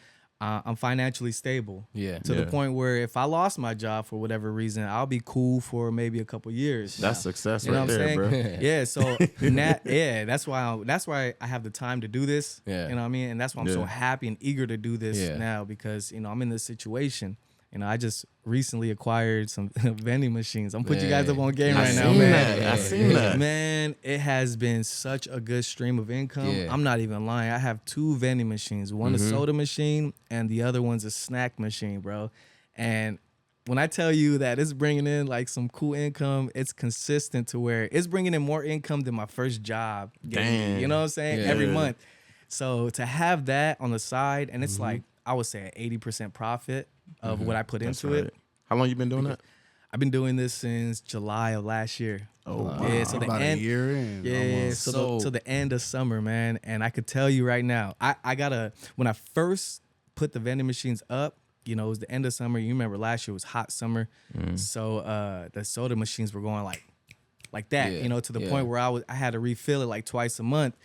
I'm financially stable. Yeah. To the Yeah. point where if I lost my job for whatever reason, I'll be cool for maybe a couple years. That's success You know right what I'm there, saying? bro. Yeah. So that's why I have the time to do this. Yeah. You know what I mean? And that's why I'm so Yeah. happy and eager to do this Yeah. now, because, you know, I'm in this situation. You know, I just recently acquired some vending machines. I'm putting you guys up on game right now, man. I seen that. Man, it has been such a good stream of income. Yeah. I'm not even lying. I have 2 vending machines. One a soda machine and the other one's a snack machine, bro. And when I tell you that it's bringing in like some cool income, it's consistent to where it's bringing in more income than my first job gave me. Damn. You know what I'm saying? Yeah. Every month. So to have that on the side, and it's like, I would say an 80% profit of what I put That's into right. it. How long you been doing that? I've been doing this since July of last year. Oh, wow. Yeah, so the About end, a year in. yeah, almost. so the end of summer, man. And I could tell you right now, I gotta, when I first put the vending machines up, you know, it was the end of summer. You remember last year was hot summer. So the soda machines were going like that, Yeah, you know, to the yeah. point where I had to refill it like twice a month.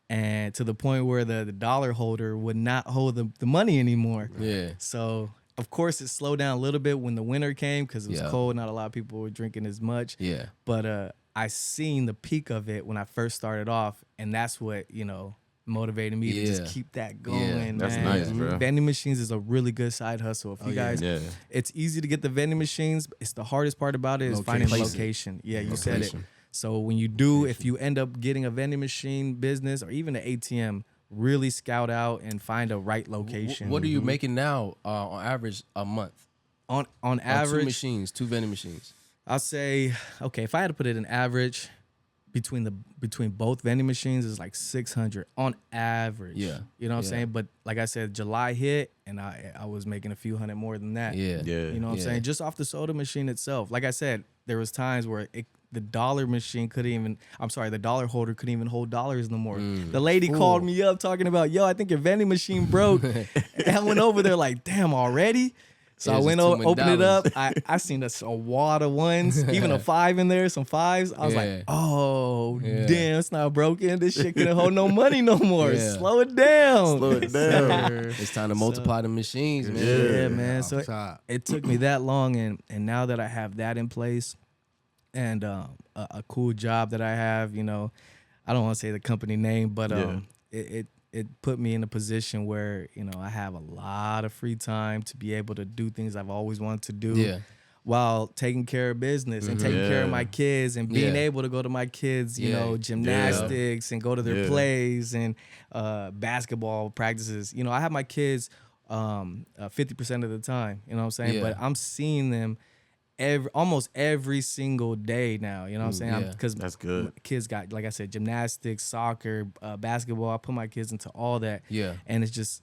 And to the point where the dollar holder would not hold the money anymore. Yeah. So of course it slowed down a little bit when the winter came because it was Yeah. cold. Not a lot of people were drinking as much. Yeah. But I seen the peak of it when I first started off, and that's what, you know, motivated me to Yeah. just keep that going. That's man. nice, bro. Vending machines is a really good side hustle. If you guys, Yeah. it's easy to get the vending machines. It's the hardest part about it is finding the Location. location. Yeah, you said it. Location. So when you do, if you end up getting a vending machine business or even an ATM, really scout out and find a right location. What are you making now on average a month? on On average? 2 machines, 2 vending machines. I'll say, okay, if I had to put it in average, between both vending machines is like 600 on average. Yeah. You know what I'm Yeah. saying? But like I said, July hit and I was making a few hundred more than that. Yeah. Yeah. You know what I'm Yeah. saying? Just off the soda machine itself. Like I said, there was times where the dollar machine the dollar holder couldn't even hold dollars no more. The lady called me up talking about, yo, I think your vending machine broke. And I went over there like, damn, already? So Yeah, I it's went just too over, many opened it up. dollars. I seen a wad of ones, even a 5 in there, some 5s. I was Yeah. like, oh, Yeah. damn, it's not broken. This shit couldn't hold no money no more. Yeah. Slow it down. Slow it down. It's time to multiply the machines, man. Yeah, man. Off So top. it took me that long, and now that I have that in place, and a cool job that I have, you know, I don't want to say the company name, but Yeah. it put me in a position where, you know, I have a lot of free time to be able to do things I've always wanted to do. Yeah. While taking care of business and taking care of Yeah. my kids and being Yeah. able to go to my kids, you Yeah. know, gymnastics and go to their Yeah. plays and basketball practices. You know, I have my kids 50% of the time, you know what I'm saying? Yeah. But I'm seeing them almost every single day now, you know what I'm saying? yeah. Because That's good. kids got, like I said, gymnastics, soccer, basketball. I put my kids into all that. Yeah. And it's just,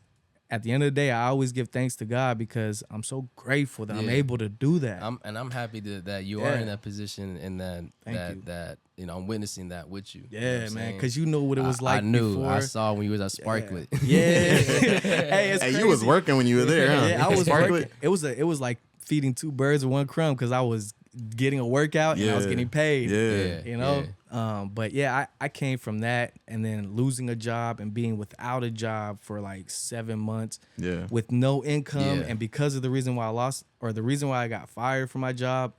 at the end of the day, I always give thanks to God because I'm so grateful that I'm Yeah. able to do that. I'm happy that you are Yeah. in that position and Thank you. that you know I'm witnessing that with you. You know what Yeah, I'm man, saying? because you know what it was like I knew. before. I saw when you was at Sparklet. Yeah. Hey, it's Hey, crazy. you was working when you were there, huh? Yeah, I was Sparklet? working. It was like feeding 2 birds with 1 crumb because I was getting a workout and I was Yeah. getting paid. Yeah. You know? But yeah, I came from that and then losing a job and being without a job for like 7 months Yeah. with no income. Yeah. And because of the reason why the reason why I got fired from my job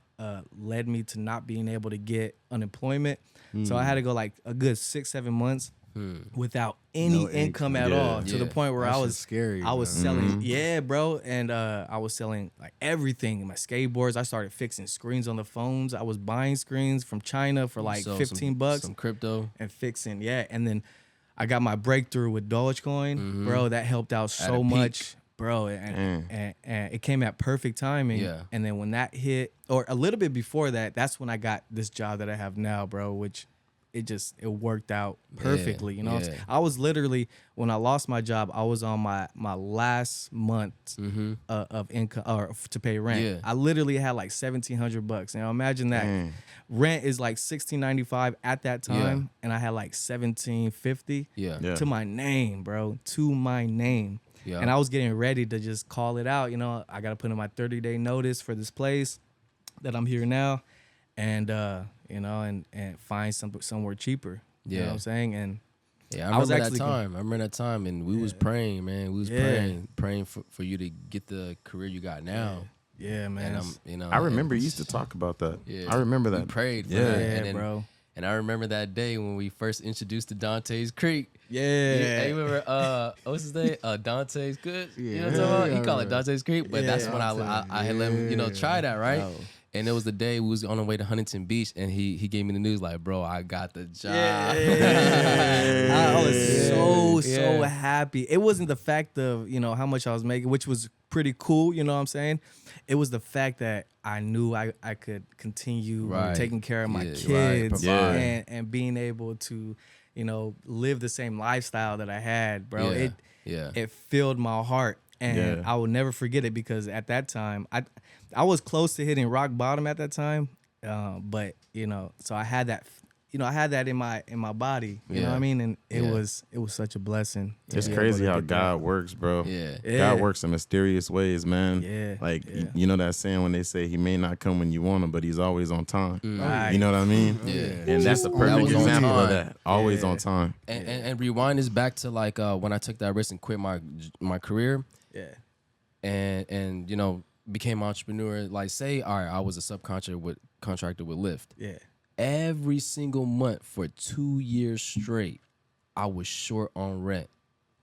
led me to not being able to get unemployment. So I had to go like a good 6-7 months without any No income income. at Yeah. all, to the Yeah. point where That I shit's was scary, I was man. selling, yeah, bro, and I was selling like everything. My skateboards. I started fixing screens on the phones. I was buying screens from China for like So $15 some crypto. and fixing, yeah. And then I got my breakthrough with Dogecoin, bro. That helped out At a so peak. much, bro. And it came at perfect timing. Yeah. And then when that hit, or a little bit before that, that's when I got this job that I have now, bro, which it worked out perfectly. You know, yeah. I was literally, when I lost my job, I was on my last month of income or to pay rent. Yeah. I literally had like $1,700. You know, imagine that. Dang. Rent is like $16.95 at that time, and I had like $17.50 Yeah. Yeah. to my name, bro, to my name. Yeah. And I was getting ready to just call it out. You know, I got to put in my 30-day notice for this place that I'm here now, and you know, and find somewhere cheaper. You know Yeah. what I'm saying? And Yeah, I was I remember actually that time. I remember that time, and we was praying, man. We was praying for you to get the career you got now. yeah, man. And I'm, you know, I remember you used to talk about that. Yeah. I remember We that. prayed for Yeah. that. Yeah, and then, bro. And I remember that day when we first introduced to Dante's Creek. Yeah. You remember what's his name? Dante's Good. You know what I'm Yeah. talking about? Yeah, He called it right. Dante's Creek, but that's Yeah. when I had let him, you know, try that, right? Bro. And it was the day we was on our way to Huntington Beach, and he gave me the news like, bro, I got the job. I was so Yeah. happy. It wasn't the fact of, you know, how much I was making, which was pretty cool, you know what I'm saying? It was the fact that I knew I could continue Right. taking care of my Yeah, right. kids Provide. and being able to, you know, live the same lifestyle that I had, bro. Yeah. It filled my heart, and Yeah. I will never forget it, because at that time I was close to hitting rock bottom at that time, but you know, so I had that, you know, I had that in my body, you know what I mean, and it Yeah. was such a blessing. to It's be able crazy to how get that. God works, bro. Yeah. Yeah. God works in mysterious ways, man. Yeah, Like, yeah. you know that saying when they say he may not come when you want him, but he's always on time. Right. You know what I mean? Yeah. And that's a That perfect was on example of time. that. Always Yeah. on time. And rewind this back to like when I took that risk and quit my career Yeah. and you know, became an entrepreneur. Like, say, all right, I was a subcontractor with Lyft. Yeah. Every single month for 2 years straight, I was short on rent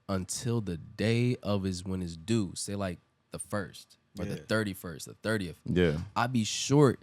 until the day of when it's due. Say like the 1st or the 31st, the 30th. Yeah. I'd be short,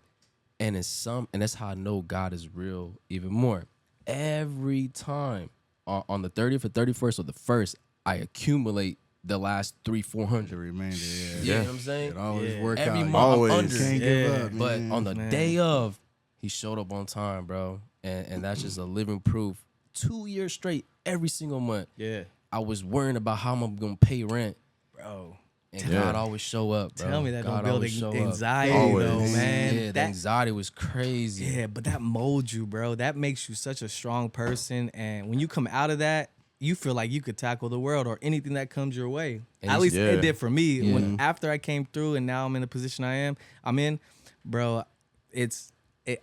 and and that's how I know God is real even more. Every time on the 30th or 31st or the 1st, I accumulate the last 300-400. The remainder, yeah. You know what I'm saying? It always Yeah. work Every out. month Always. I'm under. Can't give up, But man. on the Man. day of, he showed up on time, bro. And that's just a living proof. 2 years straight, every single month, Yeah. I was worrying about how I'm gonna pay rent. Bro. And Yeah. God always show up, bro. Tell me that God don't build always show up. anxiety Always. though, man. Yeah, the anxiety was crazy. Yeah, but that molds you, bro. That makes you such a strong person. And when you come out of that, you feel like you could tackle the world or anything that comes your way. And At you- least Yeah. it did for me. Yeah. When after I came through and now I'm in the position I'm in, bro,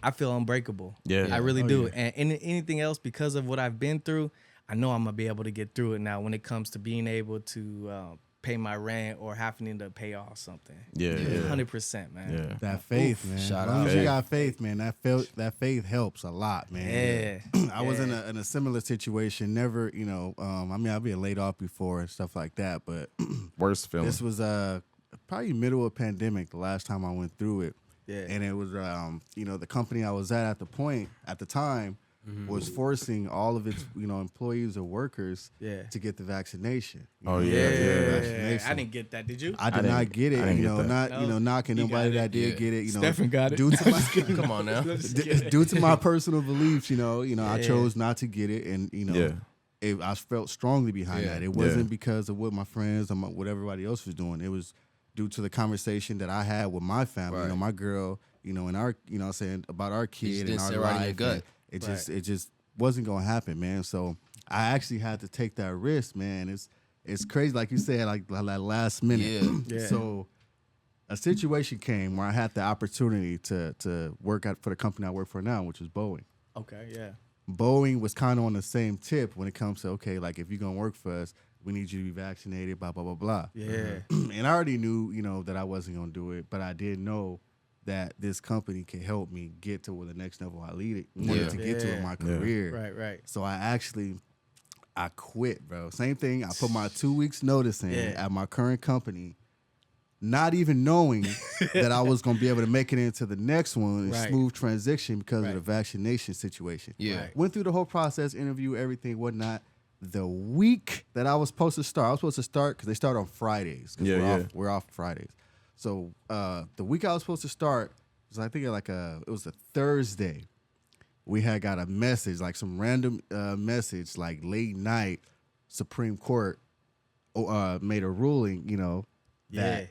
I feel unbreakable. Yeah. I really Oh, do. yeah. And anything else, because of what I've been through, I know I'm gonna be able to get through it now when it comes to being able to pay my rent or having to pay off something. Yeah. Yeah. 100%, man. Yeah. That faith, man. Shout As long out. as you Faith. got faith, man, that faith helps a lot, man. Yeah. I was in a similar situation. Never, you know, I mean, I've been laid off before and stuff like that, but Worst feeling. this was probably middle of pandemic the last time I went through it. Yeah. And it was, you know, the company I was at the time, was forcing all of its, you know, employees or workers Yeah. to get the vaccination. You Oh, know, yeah, yeah. vaccination. I didn't get that. Did you? I did didn't- not get it. I didn't You get know, that. not No. you know, knocking You nobody got it. that did Yeah. get it. You know, Stephen got it. Due to my Come on now. due to my personal beliefs, you know, I chose not to get it, and you know, Yeah. I felt strongly behind Yeah. that. It wasn't because of what my friends or what everybody else was doing. It was due to the conversation that I had with my family. You know, Right. my girl, you know, and our, you know, what I'm saying about our kid just and didn't our sit right in your life. gut. and it just wasn't gonna happen, man. So I actually had to take that risk, man. It's crazy, like you said, like that last minute. Yeah. Yeah. So a situation came where I had the opportunity to work out for the company I work for now, which is Boeing. Okay, yeah. Boeing was kind of on the same tip when it comes to, okay, like if you're gonna work for us, we need you to be vaccinated, blah blah blah blah. Yeah. And I already knew, you know, that I wasn't gonna do it, but I did know that this company could help me get to where the next level I wanted Yeah. to get to in my Yeah. career. Right. So I quit, bro. Same thing. I put my 2 weeks notice in Yeah. at my current company, not even knowing that I was gonna be able to make it into the next one and Right. smooth transition because Right. of the vaccination situation. Yeah. Right. Went through the whole process, interview, everything, whatnot. The week that I was supposed to start because they start on Fridays. 'Cause Yeah, we're off Fridays. So the week I was supposed to start was, I think, it was a Thursday. we had got a message, like some random message, like late night, Supreme Court made a ruling, you know, that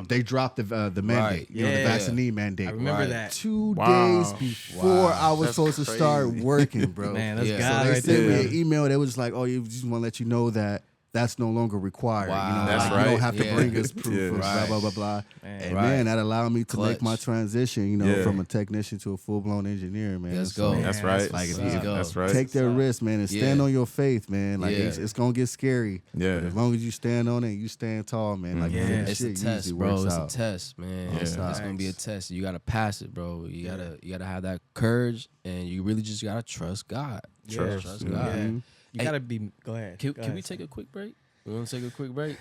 they dropped the mandate, you know, the vaccine mandate. I remember that. 2 days before I was supposed to start working, bro. Man, that's So God they right sent there. me an email that was just like, oh, you just want to let you know that that's no longer required. Wow. You know, That's like, you don't right. have to bring us proof of blah, blah, blah, blah. And man, that allowed me to make my transition, you know, from a technician to a full-blown engineer, man. Let's So, go. That's right. Like, if Let's you go. That's right. take that risk, man, and stand on your faith, man. Like, Yeah. it's going to get scary. Yeah. But as long as you stand on it, you stand tall, man. Like, It's shit a test, usually bro. works It's out. a test, man. Yeah. It's gonna be a test. You gotta pass it, bro. You gotta have that courage, and you really just gotta trust God. Trust God. Yeah. You Hey, gotta be. Go ahead. Can we take a quick break? We want to take a quick break?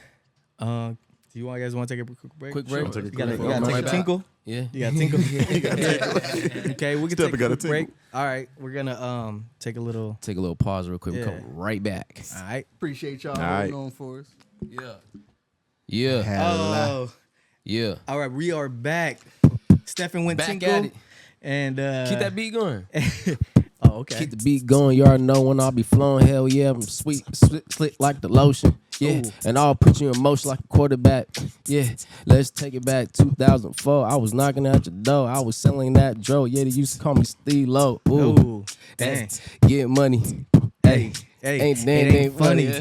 Do you guys want to take a quick break? Quick break. Sure. Take a You gotta, quick you gotta break. take a tinkle. Yeah. You gotta tinkle. Okay, we can Step take a gotta quick break. tinkle. All right, we're gonna take a little. Take a little pause real quick. Yeah. We'll come right back. All right. Appreciate y'all right. holding on for us. Yeah. Oh, Yeah. all right. We are back. Stefan went Back tinkle, at it. and Keep that beat going. Oh, okay. Keep the beat going. You already know when I'll be flowing. Hell yeah, I'm sweet, slick like the lotion. Yeah, Ooh. and I'll put you in motion like a quarterback. Yeah, let's take it back. 2004, I was knocking at your door. I was selling that dro. Yeah, they used to call me Steve Low. Ooh, Ooh, dang. get money. Hey, Hey, ain't it damn ain't funny.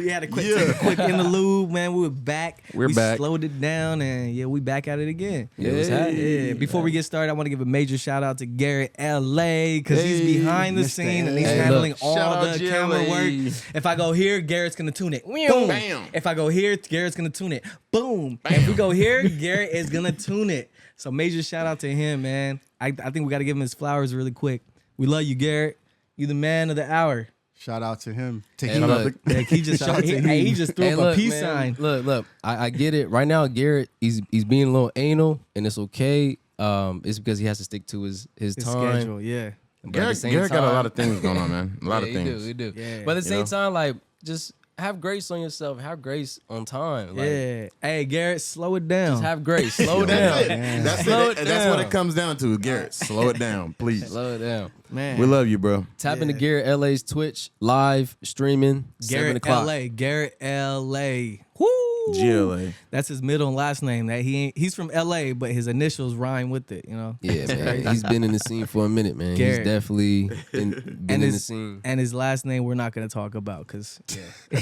We had a quick interlude, man. We were back. We're we back. Slowed it down, and yeah, we back at it again. Yeah. Yeah. Before we get started, I want to give a major shout out to Garrett LA because he's behind the Mr. scene and he's Hey, handling look. all Shout out the camera GLA. work. If I go here, Garrett's gonna tune it. Boom. Bam. If I go here, Garrett's gonna tune it. Boom. If we go here, Garrett is gonna tune it. So major shout out to him, man. I think we got to give him his flowers really quick. We love you, Garrett. You the man of the hour. Shout out to him. Hey, look, Like he just he just threw hey, up a look, peace man, sign. Look. I get it. Right now, Garrett, he's being a little anal, and it's okay. It's because he has to stick to his His time. schedule, yeah. But at the same Garrett got a time- lot of things going on, man. A lot of Yeah, things. He do. Yeah. But at the You same know? time, like, just have grace on yourself. Have grace on time. Like, Yeah. Hey, Garrett, slow it down. just have grace. Slow down. That's Slow it. it That's what down. it comes down to. Garrett, slow it down, please. Slow it down. Man. We love you, bro. Tap into Garrett LA's Twitch live streaming 7 Garrett o'clock. LA. Garrett LA. Woo! GLA. That's his middle and last name. That he's from LA, but his initials rhyme with it, you know? Yeah, man. He's been in the scene for a minute, man. Garrett. He's definitely been in the his, scene. and his last name we're not gonna talk about because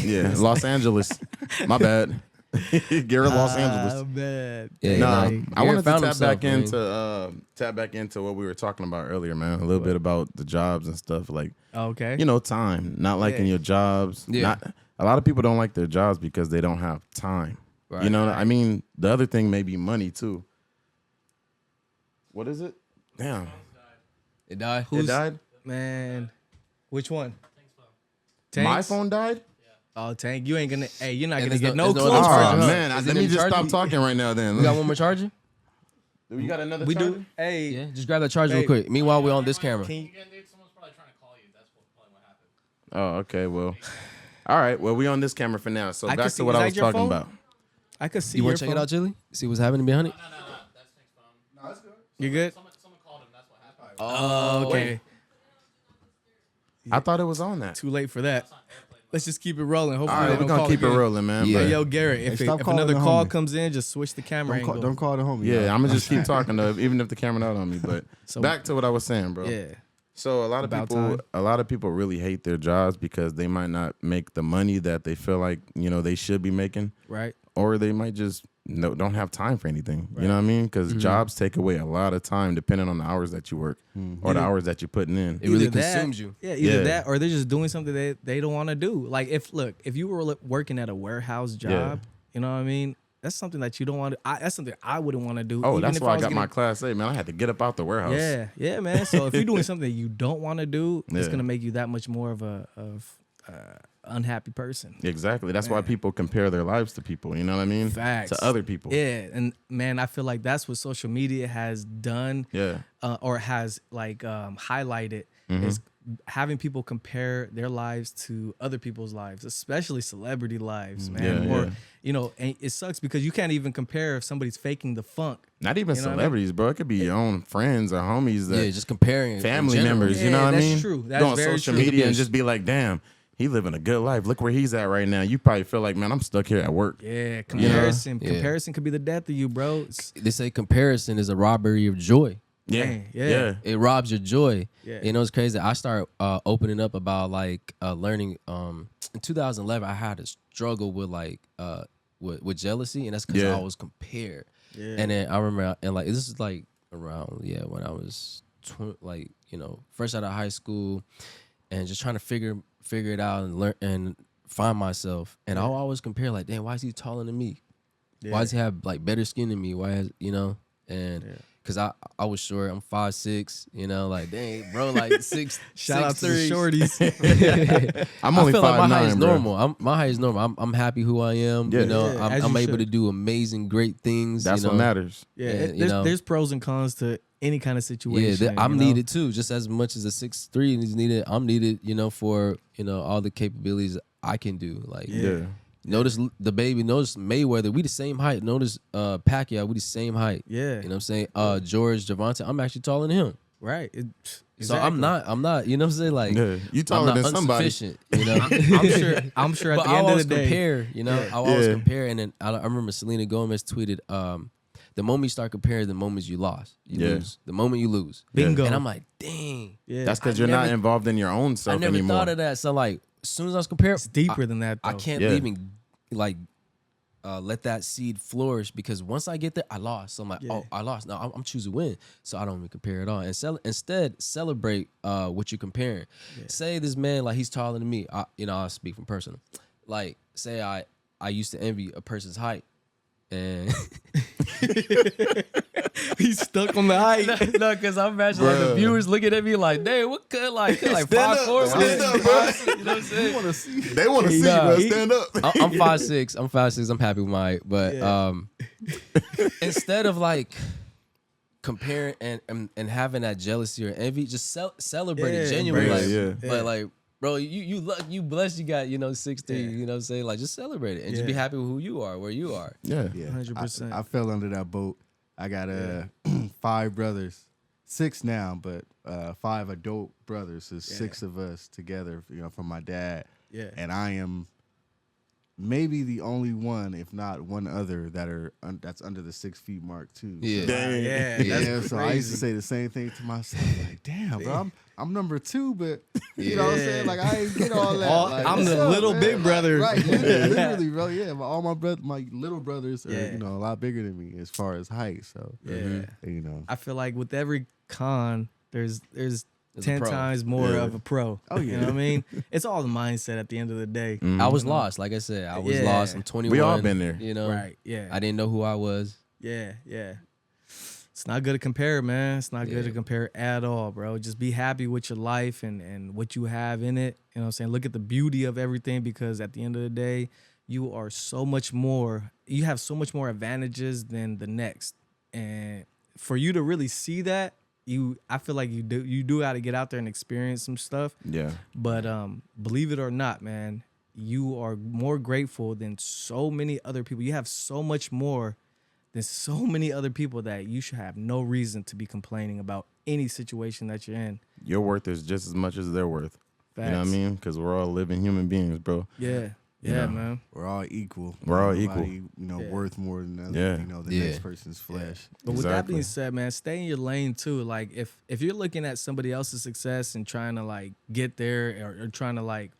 Yeah, Los Angeles. My bad. Garrett, Los Angeles. bad. Yeah, Nah, like, I wanted Garrett to found tap back into what we were talking about earlier, man. A little bit about the jobs and stuff, like Okay. you know, time, not liking your jobs. Yeah. Not a lot of people don't like their jobs because they don't have time. Right. You know, I mean, the other thing may be money too. What is it? Damn, It died. it died. Man, which one? My Tanks? phone died. Oh, Tank, you ain't gonna. Hey, you're not And gonna there's get no- no there's no clothes. other Oh charger, huh? man, Is it let me in just charger? stop talking right now. Then We got one more charger? you got another. We charger? do. Hey, Yeah, just grab that charger real Babe. quick. Meanwhile, we're on this camera. can you, Someone's probably trying to call you. That's probably what happened. Oh, okay. Well, all right. Well, we on this camera for now. So I back can to see- what is I that was your talking phone? about. I could see You your want to check it phone. out, Chili? See what's happening behind it? No, that's Tank's phone. No, that's good. You good? Someone called him. That's what happened. Oh, okay. I thought it was on that. Too late for that. Let's just keep it rolling. Hopefully, All right, they we're don't gonna call keep it again. rolling, man. Yeah. but- Hey, yo, Garrett, if, Hey, stop if calling another the call homie. comes in, just switch the camera angle. Don't call the homie. Yeah, y'all. I'm gonna just keep talking though, even if the camera not on me. But So- back to what I was saying, bro. Yeah. So About time. a lot of people really hate their jobs because they might not make the money that they feel like they should be making, Right. or they might just don't have time for anything. You know what I mean? Because jobs take away a lot of time depending on the hours that you work or the hours that you're putting in. It really Either that- consumes you. Yeah, either Yeah. that or they're just doing something they don't want to do. Like if you were working at a warehouse job, you know what I mean? That's something that you don't want to. That's something I wouldn't want to do. Oh, even that's if why I was got my getting- Class A, man. I had to get up out the warehouse. Yeah, man. So if you're doing something you don't want to do, it's Yeah. gonna make you that much more of a unhappy person. Exactly. That's why people compare their lives to people. You know what I mean? Facts. To other people. Yeah, and man, I feel like that's what social media has done. Yeah. Or has like highlighted Mm-hmm. is having people compare their lives to other people's lives, especially celebrity lives, man. Yeah, Or yeah. you know, and it sucks because you can't even compare if somebody's faking the funk. Not even You know what I mean? celebrities, bro. It could be your own friends or homies that Yeah, just comparing in family general. members. You Yeah, know what I that's mean? true. That's Go on very social true. media and just be like, damn, he living a good life. Look where he's at right now. You probably feel like, man, I'm stuck here at work. Yeah, comparison. Yeah. Comparison could be the death of you, bro. It's, They say comparison is a robbery of joy. Yeah, Man, yeah. yeah. It robs your joy. Yeah. You know, it's crazy. I started opening up about like learning. In 2011, I had a struggle with like with jealousy, and that's because Yeah. I was compared. Yeah. And then I remember, and like this is like around when I was like fresh out of high school, and just trying to figure it out and learn and find myself. And I always compare like, damn, why is he taller than me? Yeah. Why does he have like better skin than me? Why has and cause I was short, I'm 5'6", like dang bro, like six. Shout out to the 6'3". shorties. I'm only I feel like my height 5'9", is bro. normal. My height is normal. I'm happy who I am. Yeah. Yeah, as I'm you able should. to do amazing, great things. That's you know? what matters. Yeah, And, there's pros and cons to any kind of situation. I'm you know? needed too, just as much as a 6'3" is needed. I'm needed, for all the capabilities I can do. Like, Yeah. notice the baby, notice Mayweather. We the same height. Notice Pacquiao. We the same height. Yeah. You know what I'm saying? George Javante. I'm actually taller than him. Right. So I'm not. You know what I'm saying? Like, Yeah. You I'm taller not than somebody. insufficient. I'm sure at But the I end of always the day. compare, I always Yeah. compare, and then I remember Selena Gomez tweeted, "The moment you start comparing, the moments you lost, you Yeah. lose. The moment you lose, Bingo. And I'm like, dang, Yeah. That's because I you're not never- involved in your own I self never anymore. thought of that. So like, as soon as I was comparing, It's deeper than that, though. I can't Yeah. even like let that seed flourish, because once I get there, I lost. So I'm like, oh, I lost. No, I'm choosing win. So I don't even compare at all. And instead celebrate what you're comparing. Say this man, like, he's taller than me. I'll speak from personal. Like, say I used to envy a person's height, and He's stuck on the height. no, because I'm imagining like the Bruh. viewers looking at me like, "Dang, what could like Stand 5'4"? up, stand up, bro. You know what I'm saying? You want to see? They want to see, Nah. bro. Stand up. I'm 5'6". I'm 5'6". I'm happy with my height, but instead of like comparing and having that jealousy or envy, just celebrate it Yeah, genuinely. embrace Like, it, yeah. But like, bro, you blessed. You got 6'3". Yeah. You know what I'm saying? Like, just celebrate it and just be Yeah. happy with who you are, where you are. Yeah. Yeah, 100%. I fell under that boat. I got 5 brothers, 6 now, but 5 adult brothers. There's 6 of us together, from my dad. Yeah. And I am maybe the only one, if not one other, that's under the 6 feet mark too. Yeah. Dang. Yeah. Yeah, That's so I used to crazy. say the same thing to myself, like, damn, bro, I'm number 2, but you know what I'm saying? Like, I ain't get all that. Like, I'm what's the up, little man? big brother. Right, literally, bro. Yeah, all my little brothers are, Yeah. a lot bigger than me as far as height. So, Yeah. I feel like with every con, there's There's a 10 pro. times more Yeah. of a pro. Oh, yeah. You know what I mean? It's all the mindset at the end of the day. I was lost. Like I said, I was Yeah. lost. I'm 21. We all been there. Right. Yeah. I didn't know who I was. Yeah. Yeah. It's not good to compare, man. It's not good to compare at all, bro. Just be happy with your life and what you have in it. You know what I'm saying? Look at the beauty of everything, because at the end of the day, you are so much more, you have so much more advantages than the next. And for you to really see that, I feel like you do got to get out there and experience some stuff. Yeah. But believe it or not, man, you are more grateful than so many other people. You have so much more than so many other people that you should have no reason to be complaining about any situation that you're in. Your worth is just as much as their worth. You know what I Facts. mean? Because we're all living human beings, bro. Yeah. You Yeah, know. man. we're all equal. We're all Nobody, Yeah. worth more than the, Yeah. the Yeah. next person's flesh. But with that Exactly. being said, man, stay in your lane too. Like if you're looking at somebody else's success and trying to like get there, or trying to like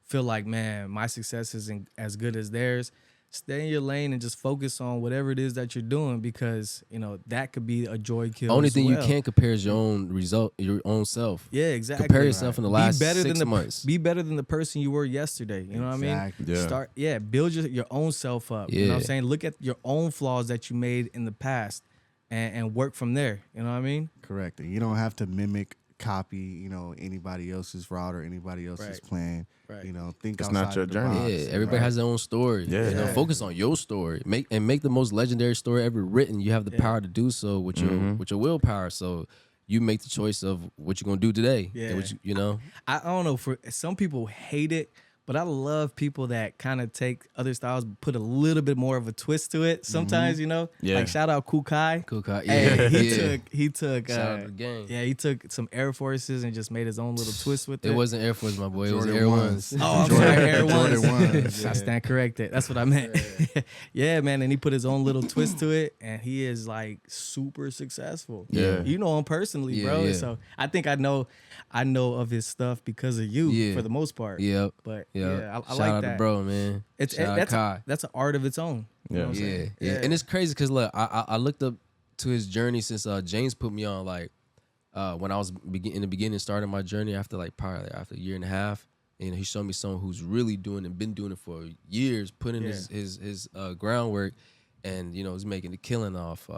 feel like, man, my success isn't as good as theirs, stay in your lane and just focus on whatever it is that you're doing, because that could be a joy kill. Only as thing well. you can't compare is your own result, your own self. Yeah, exactly. Compare yourself in the last be better 6 than months. Be better than the person you were yesterday. You know what I mean? Exactly. Yeah. Build your own self up. You know what I'm Yeah. saying? Look at your own flaws that you made in the past and work from there. You know what I mean? Correct. And you don't have to mimic, copy, anybody else's route or anybody else's Right. plan. Right. Think It's outside not your of the journey. box. Yeah, everybody has their own story. Yeah. Focus on your story. Make the most legendary story ever written. You have the power to do so with your willpower. So, you make the choice of what you're gonna do today. Yeah. And what you know. I don't know. For some people hate it, but I love people that kind of take other styles, put a little bit more of a twist to it. Sometimes, you know, Yeah. like shout out Kukai. Kukai, Hey, yeah. he took Shout out to the game. yeah, he took some Air Forces and just made his own little twist with it. It wasn't Air Force, my boy. It was Jordan Air ones. Ones. Oh, I'm sorry, Air Jordan Ones. ones. I stand corrected. That's what I meant. Yeah, man. And he put his own little twist to it, and he is like super successful. Yeah. You know him personally, Yeah, bro. yeah. So I think I know of his stuff because of you, Yeah. for the most part. Yep. But Yeah. yeah, I Shout like out that. to bro, man. It's Shout out Kai. that's an art of its own. You know what I'm Yeah, saying? yeah, and it's crazy because look, I looked up to his journey since James put me on, like when I was in the beginning, starting my journey after probably after a year and a half. And he showed me someone who's really doing and been doing it for years, putting his groundwork, and he's making a killing off.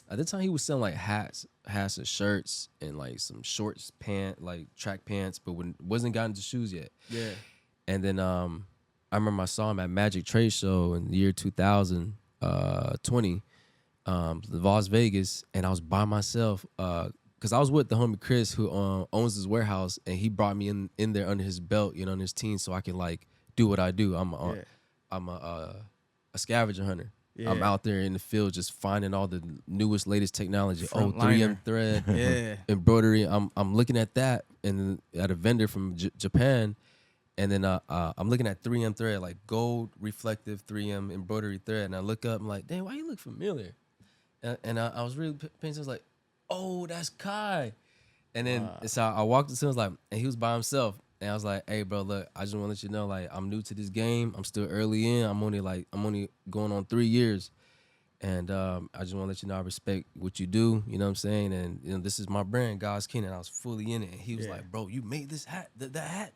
At the time, he was selling like hats and shirts and like some shorts, like track pants, but wasn't gotten to shoes yet. Yeah. And then I remember I saw him at Magic Trade Show in the year 2020, Las Vegas, and I was by myself because I was with the homie Chris, who owns his warehouse, and he brought me in there under his belt, on his team, so I can like do what I do. I'm a scavenger hunter. I'm Yeah. out there in the field just finding all the newest, latest technology. Front 3M liner. thread, Yeah. embroidery. I'm looking at that and at a vendor from Japan. And then I'm looking at 3M thread, like gold reflective 3M embroidery thread. And I look up, I'm like, damn, why you look familiar? And I was really paying attention. I was like, oh, that's Kai. And then so I walked up to him, I was like, and he was by himself. And I was like, hey, bro, look, I just want to let you know, like, I'm new to this game. I'm still early in. I'm only going on 3 years. And I just want to let you know I respect what you do. You know what I'm saying? And this is my brand, God's King. And I was fully in it. And he was like, bro, you made this hat, that hat?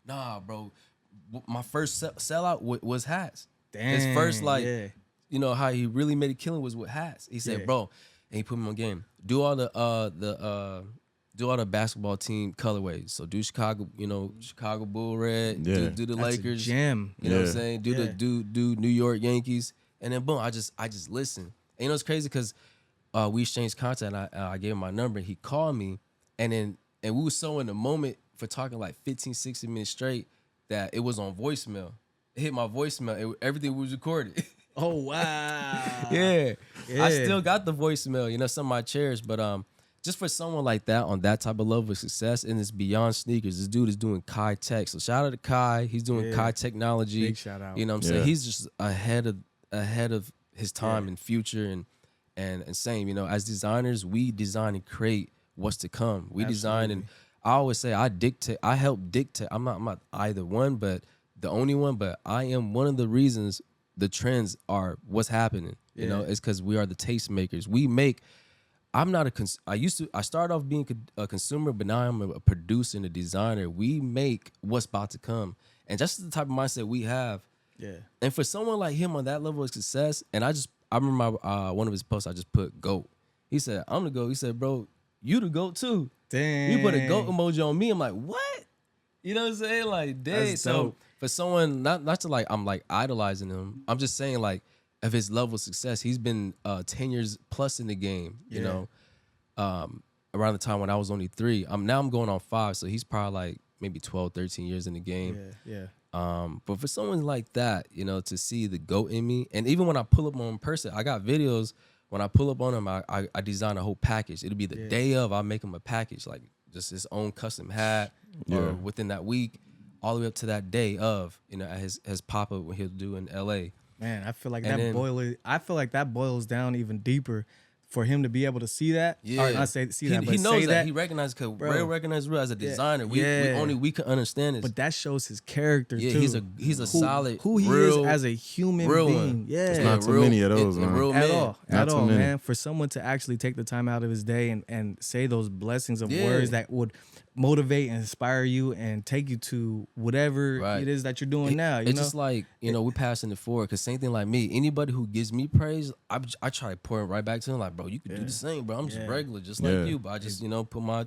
Nah, bro. My first sellout was hats. His first, yeah. how he really made a killing was with hats. He said, Yeah. bro, and he put me on game. Do all the basketball team colorways. So do Chicago Bull Red. Yeah. Do the That's a Lakers. gem. You know what I'm Yeah. saying? Yeah. Do New York Yankees. And then boom, I just listen. And it's crazy because we exchanged contact. And I gave him my number. He called me, and we were so in the moment for talking like 15, 16 minutes straight that it was on voicemail. It hit my voicemail. Everything was recorded. Oh wow. Yeah. Yeah. I still got the voicemail, some of my chairs, but just for someone like that on that type of level of success, and it's beyond sneakers. This dude is doing Kai Tech. So shout out to Kai. He's doing Yeah. Kai technology. Big shout out. You know what I'm Yeah. saying? He's just ahead of his time and future and same, as designers, we design and create what's to come. We design, and I always say I help dictate. I'm not either one, but the only one, but I am one of the reasons the trends are what's happening. It's because we are the tastemakers. We make. I'm not I started off being a consumer, but now I'm a producer and a designer. We make what's about to come, and just the type of mindset we have. Yeah. And for someone like him on that level of success, and I remember one of his posts, I just put GOAT. He said, I'm the GOAT. He said, bro, you the GOAT too. Dang. You put a GOAT emoji on me. I'm like, what? You know what I'm saying? Like, dang. That's So dope. for someone, not to like, I'm like idolizing him. I'm just saying like, of his level of success, he's been 10 years plus in the game, around the time when I was only 3. Now I'm going on 5. So he's probably like maybe 12, 13 years in the game. Yeah. But for someone like that, to see the GOAT in me, and even when I pull up on him in person, I got videos. When I pull up on him, I design a whole package. It'll be the day of, I'll make him a package, like just his own custom hat, or within that week, all the way up to that day of, at his pop-up what he'll do in LA. Man, I feel like And that boils down even deeper for him to be able to see that. Yeah. Or not see He that, but knows say that. that. He recognizes, because Bro. Ray recognizes real as a designer. Yeah. We can understand this. But that shows his character Yeah, too. he's a solid, who he real, is as a human real being. one. Yeah. There's not too many of those, man. real At man. all, Not too many. man. For someone to actually take the time out of his day and say those blessings of Yeah. words that would motivate and inspire you and take you to whatever Right. it is that you're doing now. You It's know? just like, we're passing it forward. Because same thing like me. Anybody who gives me praise, I try to pour it right back to him. Like, bro, you could do the same, bro. I'm just regular, just like Yeah. you. But I just, put my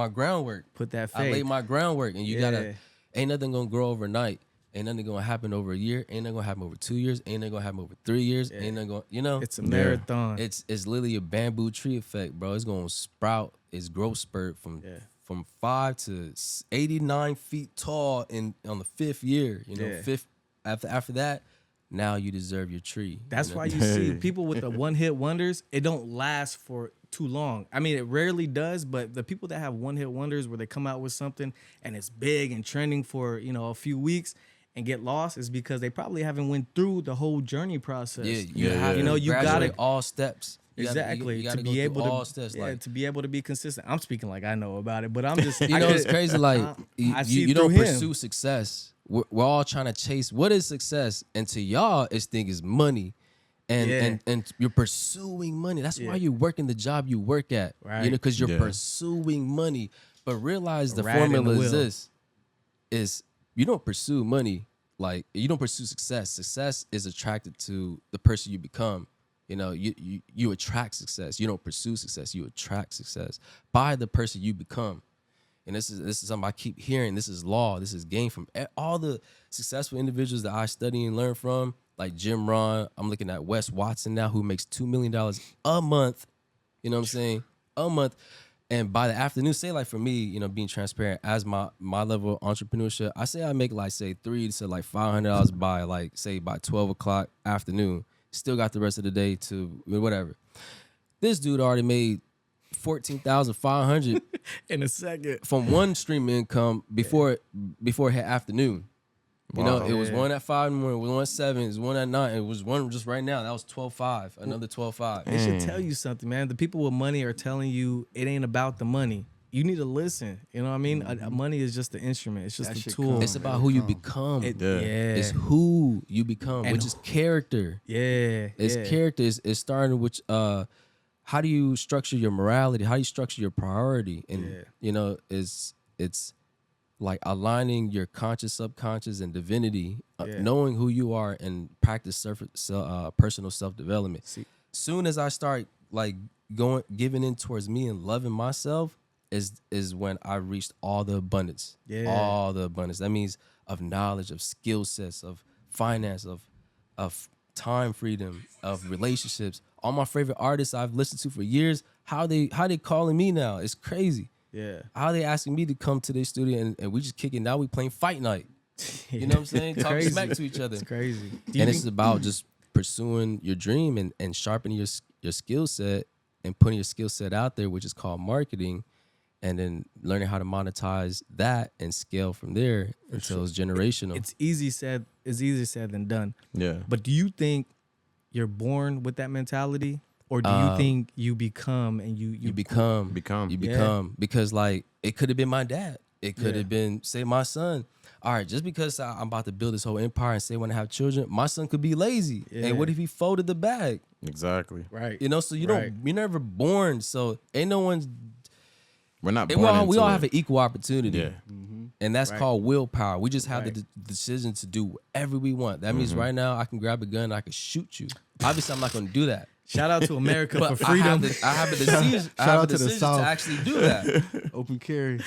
groundwork. Put that I laid faith. my groundwork. And you Yeah. gotta, ain't nothing gonna grow overnight. Ain't nothing gonna happen over a year. Ain't nothing gonna happen over 2 years. Ain't nothing gonna happen over 3 years. Ain't nothing gonna, It's a marathon. It's literally a bamboo tree effect, bro. It's gonna sprout its growth spurt from 5 to 89 feet tall on the 5th year. You know, fifth after that. Now you deserve your tree. That's you know? why you see people with the one-hit wonders, it don't last for too long. I mean, it rarely does, but the people that have one-hit wonders where they come out with something and it's big and trending for, you know, a few weeks and get lost is because they probably haven't went through the whole journey process. You have you know, to you graduate gotta all steps. Exactly. You gotta to go be through able to all steps, to be able to be consistent. I'm speaking like I know about it, but I'm just you know, it's crazy. Like I see you don't through him. pursue success. We're all trying to chase what is success, and to y'all, it's think is money, and you're pursuing money. That's why you're working the job you work at, Right. you know, because you're pursuing money. But realize the rat in the formula is wheel. this: is you don't pursue money, like you don't pursue success. Success is attracted to the person you become. You know, you attract success. You don't pursue success. You attract success by the person you become. And this is something I keep hearing. This is law. This is gained from all the successful individuals that I study and learn from, like Jim Rohn. I'm looking at Wes Watson now, who makes $2 million a month. You know what I'm saying? A month. And by the afternoon, say like for me, you know, being transparent as my level of entrepreneurship, I say I make like say $300 to like $500 by like say by 12 o'clock afternoon. Still got the rest of the day to whatever. This dude already made $14,500 in a second from one stream of income before it hit afternoon. You know, it was one at 5 in the morning, it was one at 7, it was one at 9, it was one just right now. That was 12.5, another 12.5. It should tell you something, man. The people with money are telling you it ain't about the money. You need to listen. You know what I mean? Money is just the instrument. It's just a tool. It's about who you become. It's who you become, And which is character. It's character. It's starting with how do you structure your morality? How do you structure your priority? And you know, it's like aligning your conscious, subconscious, and divinity, knowing who you are, and practice personal self-development. Soon as I start like giving in towards me and loving myself, is when I reached all the abundance. All the abundance. That means of knowledge, of skill sets, of finance, of time freedom, of relationships. All my favorite artists I've listened to for years, how they calling me now? It's crazy. How they asking me to come to their studio and we just kicking. Now we playing fight night. You know what I'm saying? Talking smack to each other. It's crazy. And it's about just pursuing your dream and sharpening your skill set and putting your skill set out there, which is called marketing. And then learning how to monetize that and scale from there until it's generational. It's easier said than done. Yeah. But do you think you're born with that mentality, or do you think you become and you become because like it could have been my dad. It could have been say my son. All right, just because I'm about to build this whole empire and say when I have children, my son could be lazy. And what if he folded the bag? Exactly. Right. You know, so you're never born. So ain't no one's. We're not born we all have an equal opportunity. Yeah. And that's called willpower. We just have the decision to do whatever we want. That means right now I can grab a gun and I can shoot you. Obviously, I'm not going to do that. Shout out to America But for freedom. I have a decision. I have a decision to actually do that. Open carry.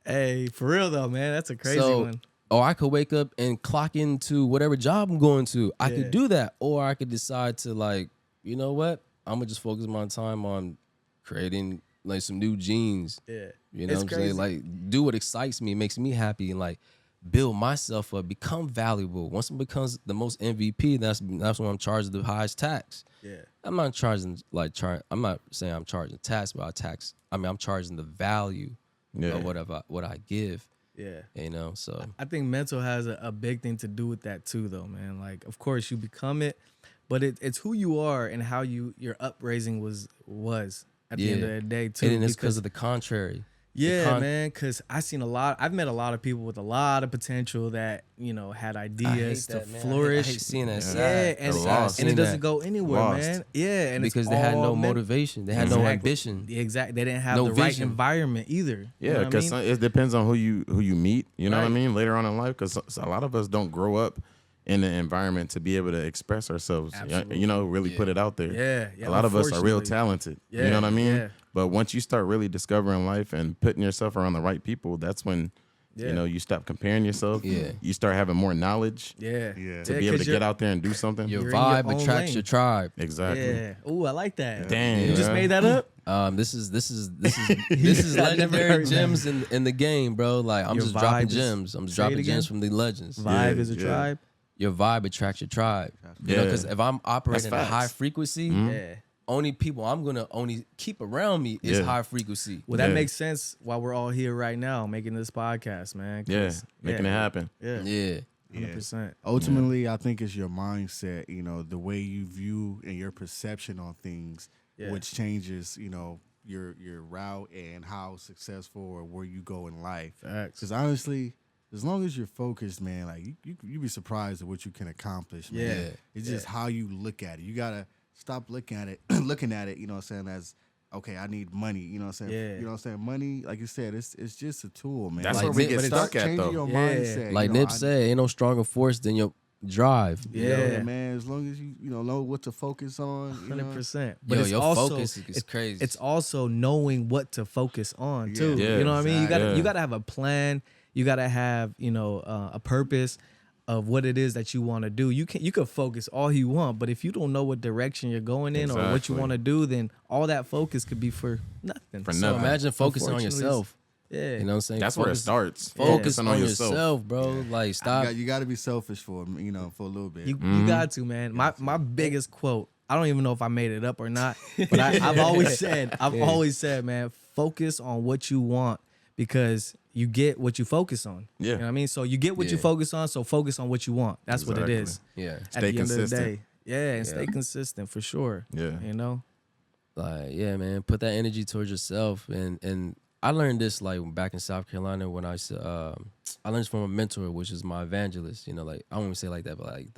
Hey, for real though, man, that's a crazy one. Or I could wake up and clock into whatever job I'm going to. I could do that. Or I could decide to like, you know what? I'm going to just focus my time on creating like some new jeans. You know what I'm saying? Like do what excites me, makes me happy, and like build myself up, become valuable. Once it becomes the most MVP, that's when I'm charging the highest tax. I'm not charging I'm not saying I'm charging tax, but I'm charging the value of what I give. You know, so I think mental has a big thing to do with that too, though, man. Like, of course, you become it, but it's who you are and how your upraising was at the end of the day too. And it's because of the contrary. Man, because I've met a lot of people with a lot of potential that, you know, had ideas to flourish. I hate seeing that. And it doesn't go anywhere, man. And because they had no motivation, they had no ambition. Exactly, they didn't have the right environment either. Yeah, because it depends on who you meet. You know what I mean? Later on in life, because a lot of us don't grow up in the environment to be able to express ourselves. Absolutely. You know, really put it out there. Yeah. A lot of us are real talented. You know what I mean? Yeah. But once you start really discovering life and putting yourself around the right people, that's when Yeah. You know, you stop comparing yourself. Yeah. You start having more knowledge Yeah. Yeah. to be able to get out there and do something. Your You're in your vibe own attracts lane. your tribe. Exactly. Yeah. Ooh, I like that. Damn. You just yeah. made that up? This is I never legendary heard that. gems in the game, bro. Like I'm Your just dropping vibe is- gems. I'm say it dropping again? gems from the legends. Vibe is a yeah. tribe. Your vibe attracts your tribe. You know, Yeah. because if I'm operating at a facts. high frequency, Yeah. only people I'm gonna only keep around me is Yeah. high frequency. Well, that Yeah. makes sense why we're all here right now making this podcast, man. Yeah. 'cause- Making it happen. Yeah. Yeah. 100%. Ultimately, I think it's your mindset, you know, the way you view and your perception on things, Yeah. which changes, you know, your route and how successful or where you go in life. Facts. Because honestly, as long as you're focused, man, like you be surprised at what you can accomplish, man. Yeah. It's just how you look at it. You gotta stop looking at it, you know what I'm saying, as okay, I need money, you know what I'm saying? Yeah. You know what I'm saying? Money, like you said, it's just a tool, man. That's Like where we Nip- get but Start stuck at, changing though. your Yeah. mindset. Like you know, Nip said, ain't no stronger force than your drive. you know, Yeah. man. As long as you know what to focus on, you know. 100%. Yo, it's your also, focus is crazy. It's also knowing what to focus on too. Yeah, you know what I mean? You exactly. gotta have a plan. You gotta have a purpose of what it is that you want to do. You could focus all you want, but if you don't know what direction you're going in or what you Exactly. want to do, then all that focus could be for nothing. For so nothing. imagine focusing on Unfortunately, yourself. Yeah. You know what I'm saying? That's where it Focus- starts. Focus Focusing on yourself, bro. Like stop. You got to be selfish for a little bit. You got to, man. My biggest quote. I don't even know if I made it up or not, but I've always said, man, focus on what you want because you get what you focus on. Yeah. You know what I mean? So you get what you Yeah. focus on, so focus on what you want. That's what it Exactly. is. Yeah. At Stay the end of the consistent. day. Yeah, and stay consistent for sure. Yeah. You know? Like, yeah, man, put that energy towards yourself. And I learned this like back in South Carolina when I learned this from a mentor, which is my evangelist. You know, like I won't even say it like that, but like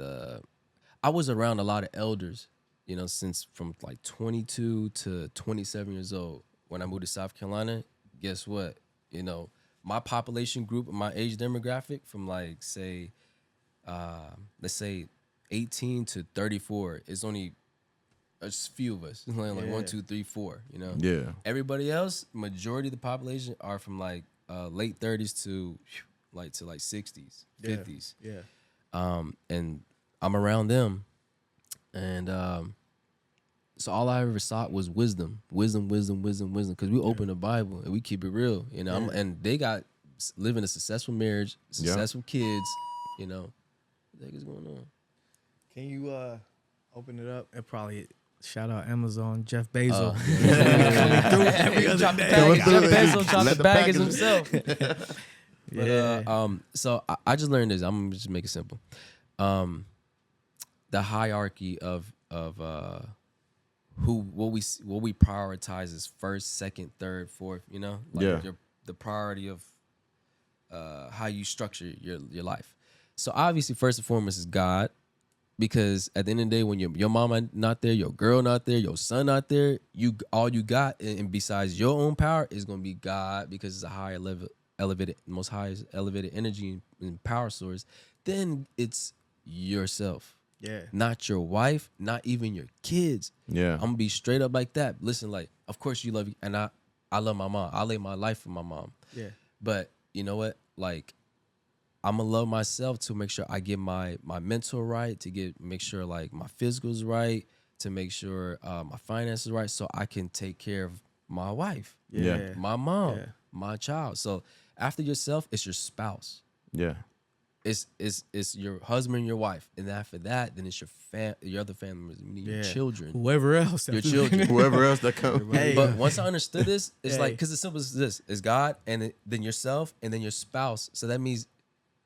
I was around a lot of elders, you know, since from like 22 to 27 years old. When I moved to South Carolina, guess what? You know, my population group, my age demographic from like say, let's say 18 to 34 is only a few of us. It's only like 1, 2, 3, 4, you know? Yeah. Everybody else, majority of the population are from like late 30s to like 60s, 50s. Yeah. And I'm around them. And so all I ever sought was wisdom, because we open the Bible and we keep it real, you know. And they got living a successful marriage, successful kids, you know. What the heck is going on? Can you open it up and probably shout out Amazon, Jeff Bezos. Drop the package. Jeff Bezos dropped Let the the package package- himself. Yeah. But, so I just learned this. I'm gonna just make it simple. The hierarchy of what we prioritize is first, second, third, fourth. You know, like Yeah. the priority of how you structure your life. So obviously, first and foremost is God, because at the end of the day, when your mama not there, your girl not there, your son not there, all you got, and besides your own power, is gonna be God, because it's a higher level, most highest elevated energy and power source. Then it's yourself. Yeah. Not your wife, not even your kids. Yeah. I'm gonna be straight up like that. Listen, like, of course you love, and I love my mom. I lay my life for my mom. Yeah. But you know what? Like, I'm gonna love myself to make sure I get my mental right, to make sure like my physical's right, to make sure my finances right, so I can take care of my wife, Yeah. my mom, Yeah. my child. So after yourself, it's your spouse. Yeah. It's your husband, your wife, and after that, then it's your other family members, meaning your children, Whoever else. your children. Whoever else that comes. Hey. But once I understood this, it's Hey. like, because it's simple as this: it's God, and then yourself, and then your spouse. So that means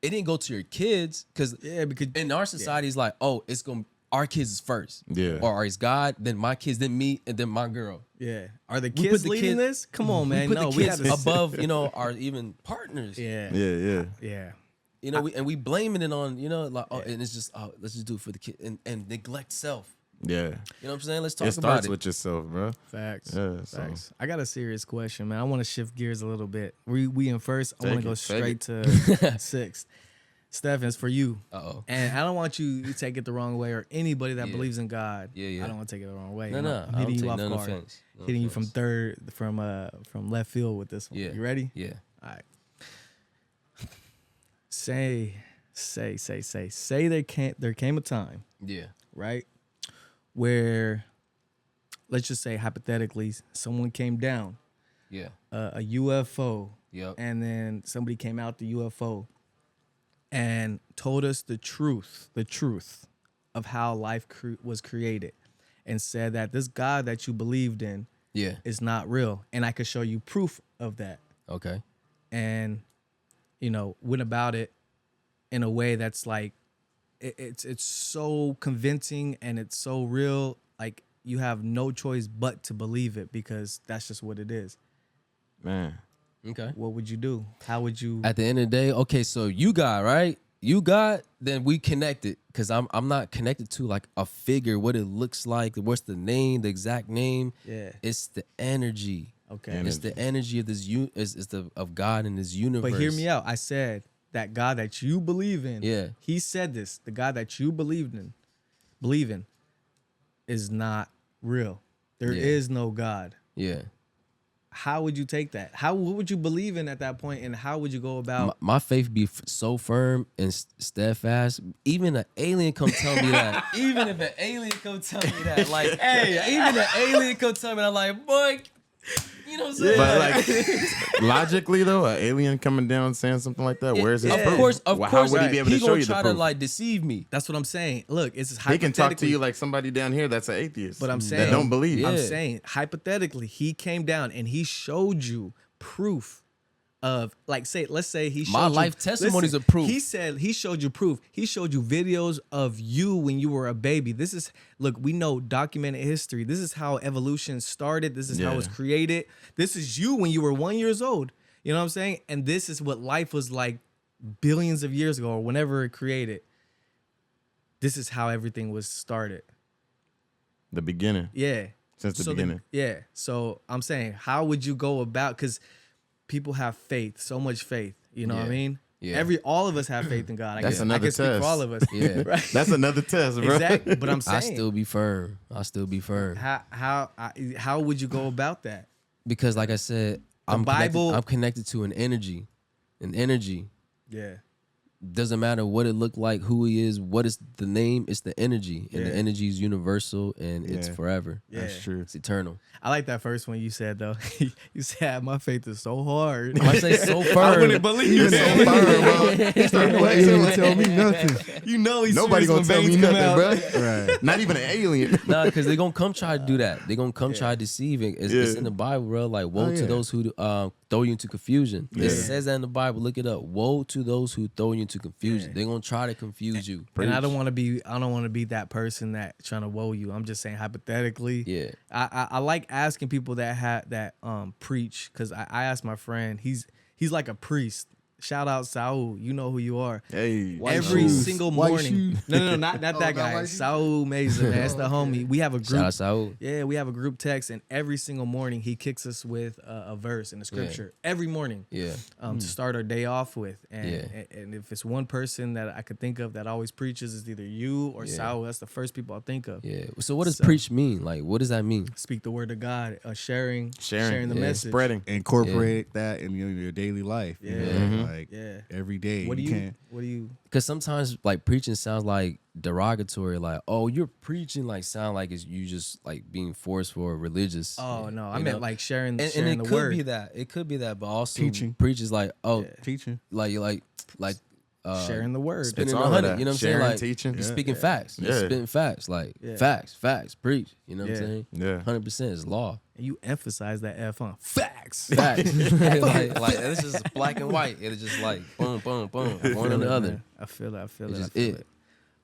it didn't go to your kids, because because in our society, it's like, oh, it's gonna our kids is first, Yeah. or it's God, then my kids, then me, and then my girl. yeah. Are the We kids put the leading kid- this? Come on, man. We put No, the we kids gotta above, our even partners. Yeah. Yeah. Yeah. Yeah. You know, we blaming it on, like, oh, and it's just, oh, let's just do it for the kid, and neglect self. Yeah. You know what I'm saying? Let's talk It about starts it. with yourself, bro. Facts. Yeah, so- Facts. I got a serious question, man. I want to shift gears a little bit. We in first. I want to Take go it, straight take to sixth. Steph, it's for you. Uh-oh. And I don't want you to take it the wrong way, or anybody that Yeah. believes in God. Yeah, yeah. I don't want to take it the wrong way. No, You know, no, I'm I don't hitting you take off none guard. offense. No Hitting you from offense. from left field with this one. Yeah. You ready? Yeah. All right. say there came a time, Yeah. right, where, let's just say hypothetically, someone came down, Yeah. a UFO, Yep. and then somebody came out the UFO and told us the truth of how life was created, and said that this God that you believed in Yeah. is not real, and I could show you proof of that, Okay. and went about it in a way that's like it's so convincing and it's so real, like you have no choice but to believe it because that's just what it is. Man. Okay. What would you do? How would you? At the end of the day, okay, so you got, right? You got, then we connected, because I'm not connected to like a figure, what it looks like, what's the name, the exact name. Yeah. It's the energy. Okay. It's the energy of this of God in this universe. But hear me out. I said that God that you believe in. Yeah. He said this. The God that you believe in, is not real. There is no God. Yeah. How would you take that? What would you believe in at that point, and how would you go about? My faith be so firm and steadfast. Even an alien come tell me that. Even if an alien come tell me that, like, hey, even an alien come tell me that, like, boy, you know what I'm saying? But like logically though, an alien coming down saying something like that, where's his proof? Of Well, course, how would he be able to show gonna you the try proof? to like deceive me. That's what I'm saying. Look, it's He can hypothetically. talk to you like somebody down here that's an atheist. But I'm saying that don't believe. Yeah. I'm saying hypothetically, he came down and he showed you proof of, like, let's say he showed My you, life testimonies listen, are proof. He said he showed you proof. He showed you videos of you when you were a baby. Look, we know documented history. This is how evolution started. This is how it was created. This is you when you were 1 year old. You know what I'm saying? And this is what life was like billions of years ago or whenever it created. This is how everything was started. The beginning. Yeah. Since the beginning. So I'm saying, how would you go about? Because people have faith, so much faith. You know what I mean? Yeah. All of us have faith in God. That's I another can speak test. for all of us. Yeah. Right. That's another test, bro. Exactly. But I'm saying, I still be firm. how would you go about that? Because like I said, I'm connected to an energy. An energy. Yeah. Doesn't matter what it looked like, who he is, what is the name, it's the energy. And the Yeah. energy is universal and it's forever. Yeah. That's true. It's eternal. I like that first one you said though. You said my faith is so hard. I say so I firm. wouldn't believe it. Nobody gonna tell me nothing. You know he's Nobody gonna tell me nothing, bro. Right. Not even an alien. Nah, because they're gonna come try to do that. They're gonna come try to deceive it. It's in the Bible, bro. Like, woe to those who throw you into confusion. It says that in the Bible. Look it up. Woe to those who throw you into confusion. They're gonna try to confuse you. And I don't want to be that person that trying to woe you. I'm just saying hypothetically. Yeah. I like asking people that preach, because I asked my friend, he's like a priest. Shout out Saul, you know who you are. Hey, Every shoes. single White morning. shoes. No, not that not guy. white shoes? Saul Mesa, man. That's the homie. We have a Shout out group. Saul. Yeah, we have a group text, and every single morning he kicks us with a verse in the scripture. Every morning. Yeah. To start our day off with. And, Yeah. and if it's one person that I could think of that always preaches, it's either you or Saul. That's the first people I think of. Yeah. So what does preach mean? Like, what does that mean? Speak the word of God, sharing the Yeah. message. spreading. Incorporate that in your daily life. You know? Like every day. What do can't. you Because sometimes like preaching sounds like derogatory. Like, oh, you're preaching. Like, sound like it's you just like being forced for religious. Oh no, I you meant know? like sharing And sharing it the could word. be that. It could be that. But also Teaching. preach is like, oh, Teaching. like Sharing the word. spinning It's a all of hundred. that. You know what I'm Sharing, saying? Like teaching. you're speaking facts. You're Yeah. spitting facts. Like Yeah. facts, preach. You know what I'm Yeah. saying? Yeah. 100% is law. And you emphasize that F on facts. Facts. like it's just black and white. It's just like boom, boom, boom, one or the other. Man. I feel it. It's just feel it.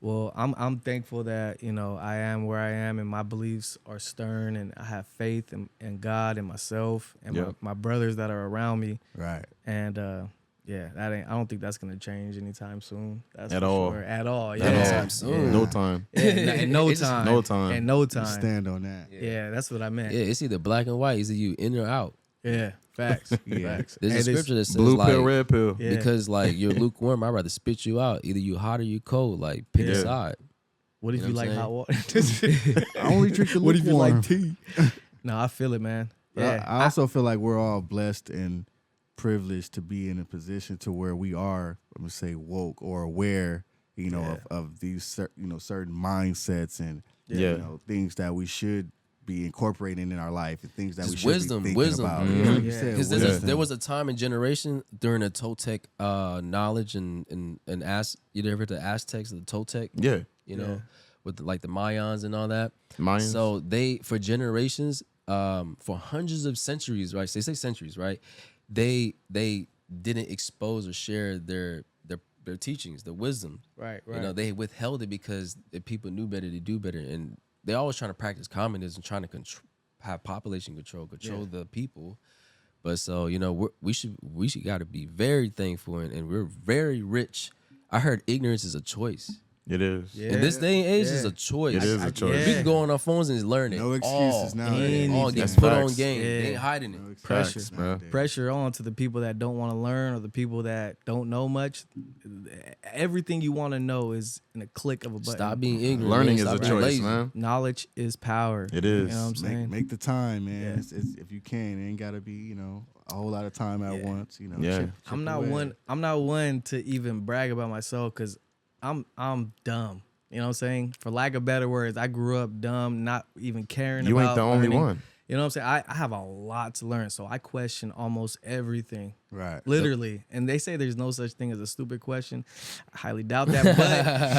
Well, I'm thankful that I am where I am, and my beliefs are stern, and I have faith in God and myself and Yep. my brothers that are around me. Right. And I don't think that's gonna change anytime soon. That's At for all. sure. At all. Yeah. Anytime soon. No time. Yeah, in no It's just time. no time. And no time. Stand on that. Yeah, that's what I meant. Yeah, it's either black and white. Either you in or out. Yeah, facts. Facts. There's a And it's- scripture that says Blue like, pill, red pill. Yeah. because like you're lukewarm, I'd rather spit you out. Either you hot or you cold. Like pick a Yeah. side. What if You you, know what like I'm hot water? I only drink the What if you like lukewarm. tea? No, I feel it, man. But Yeah, I also feel like we're all blessed and privileged to be in a position to where we are, let me say, woke or aware, of these certain mindsets and things that we should be incorporating in our life and things that Just we should wisdom, be thinking about. Like you said, Because wisdom. there was a time and generation during the Toltec knowledge and you ever heard the Aztecs, the Toltec? Yeah. With the Mayans and all that. Mayans. So they, for generations, for hundreds of centuries, right? They say centuries, right? They didn't expose or share their teachings, their wisdom. Right. They withheld it because if people knew better, they do better. And they always trying to practice communism, trying to have population control the people. But so, we should got to be very thankful and we're very rich. I heard ignorance is a choice. It is. Yeah. In this day and age, it's a choice. It is a choice. We can go on our phones and learn it. No excuses now. All get That's put on facts. game. Yeah. They ain't hiding it. No Pressure. excuses bro. nowadays. Pressure on to the people that don't want to learn or the people that don't know much. Everything you want to know is in a click of a button. Stop being ignorant. Learning man. is a Stop being choice, lazy. man. Knowledge is power. It is. You know what I'm saying? Make the time, man. Yeah. It's, if you can, it ain't gotta be, a whole lot of time at once. Yeah. chip I'm not away. one to even brag about myself because I'm dumb. You know what I'm saying? For lack of better words, I grew up dumb, not even caring You about ain't the only learning. one. You know what I'm saying? I have a lot to learn, so I question almost everything. Right. Literally. And they say there's no such thing as a stupid question. I highly doubt that.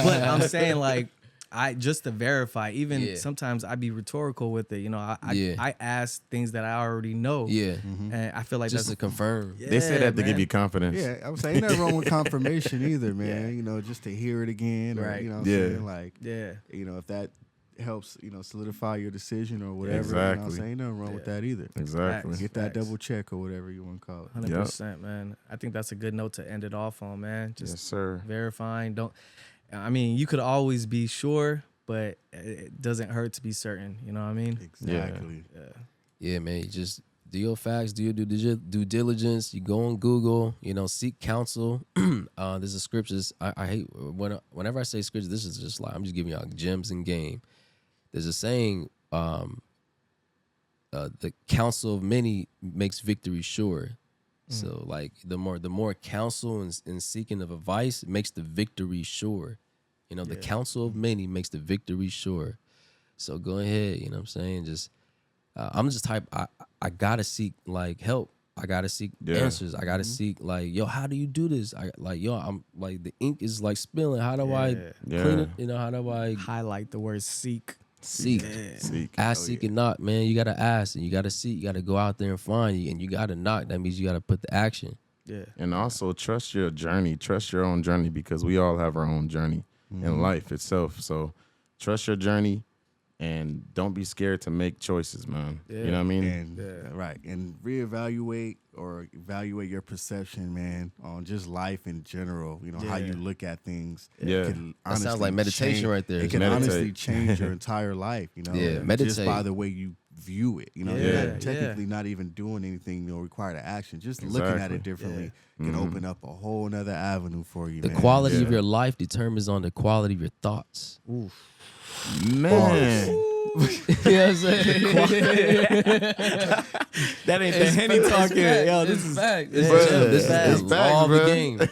But I'm saying, like, I just to verify, even sometimes I be rhetorical with it. I ask things that I already know. Yeah. And I feel like Just to that's confirm. They say that to give man. you confidence. Yeah, I would say ain't nothing wrong with confirmation either, man. Just to hear it again, or Right. you know what Yeah. I'm saying? Like, Yeah. if that helps, solidify your decision or whatever. You know what I'm Exactly. saying? Ain't nothing wrong with that either. Exactly. Facts. Get that double check or whatever you want to call it. 100%, man. I think that's a good note to end it off on, man. Just Yes, sir. verifying. You could always be sure, but it doesn't hurt to be certain. You know what I mean? Exactly. Yeah, man. You just do your facts, do your due diligence. You go on Google, seek counsel. There's a scriptures. I hate whenever I say scriptures, this is just like I'm just giving y'all gems and game. There's a saying, the counsel of many makes victory sure. So like the more counsel and seeking of advice makes the victory sure. The counsel of many makes the victory sure. So go ahead, you know what I'm saying? Just I'm just type I gotta seek like help. I gotta seek answers. I gotta seek like, how do you do this? I'm like the ink is like spilling. How do I clean it? How do I Highlight the word seek. seek? Seek. Ask, seek, and knock, man. You gotta ask and you gotta seek. You gotta go out there and find you, and you gotta knock. That means you gotta put the action. Yeah. And also trust your journey. Trust your own journey because we all have our own journey in life itself. So trust your journey and don't be scared to make choices, man. Yeah. You know what I mean? And right, and reevaluate or evaluate your perception, man, on just life in general. How you look at things. Yeah. It can That sounds honestly like meditation change- right there. It can Meditate. honestly change your entire life. Yeah, just meditate. by the way you view it. You're Yeah. not technically not even doing anything required of action. Just looking at Exactly. it differently can open up a whole nother avenue for you. The man. quality of your life determines on the quality of your thoughts. Man. You know what I'm saying? That ain't the Henny talking. Yo, this is fact. Yeah, This fact. is law of the bro. game. yeah,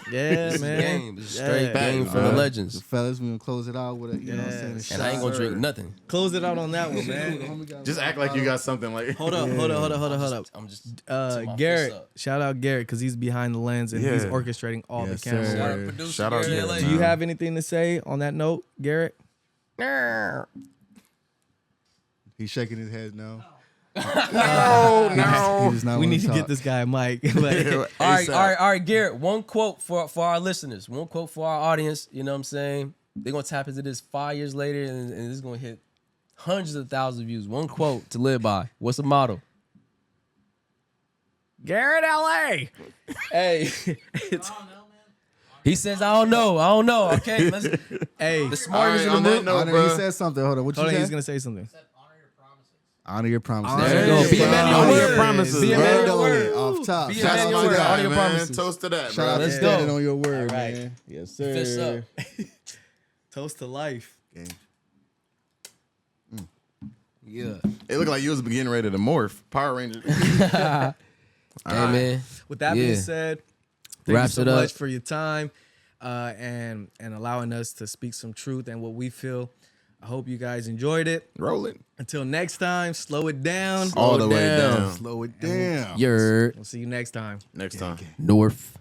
This man. is game. This is straight Yeah. game from the So, legends. fellas, we gonna close it out with a, you know what I'm saying? Yes. a And I ain't shot. gonna drink nothing. Close it out on that one, man. Just act like you got something like Hold up. I'm just Garrett, fists up. shout out Garrett because he's behind the lens and he's Yeah. orchestrating all Yes, the cameras. sir. Shout out producer Shout out Gary Gary. LA. Do you have anything to say on that note, Garrett? He's shaking his head no. no. He does not We wanna need to talk. get this guy a mic. Like, All right, Garrett. One quote for our listeners. One quote for our audience. You know what I'm saying? They're gonna tap into this 5 years later, and this is gonna hit hundreds of thousands of views. One quote to live by. What's the motto? Garrett LA. Hey, he says, I don't know. Okay, let's. Hey, The smartest All in right, the on that room. note, Honor, bro. he said something. Hold on. What you hold on, say? he's gonna say something. Honor your promises. There you go. Be a man of your Honor your word. promises, Be a bro. man of your Doing word. it off top. Be a Shout man out of to your my word. guy. Honor your man. promises. Toast to that, Shout bro. out to Let's standing go. on your word, All right. man. Yes, Fists sir. up. Toast to life. Game. Yeah. It looked like you was getting ready to morph. Power Ranger. Hey, man. With that Yeah. being said, thank Wraps you it so up. much for your time and allowing us to speak some truth and what we feel. I hope you guys enjoyed it. Rolling Until next time, slow it down. all the way down. down. Slow it down. You're We'll see you next time. Next time. north.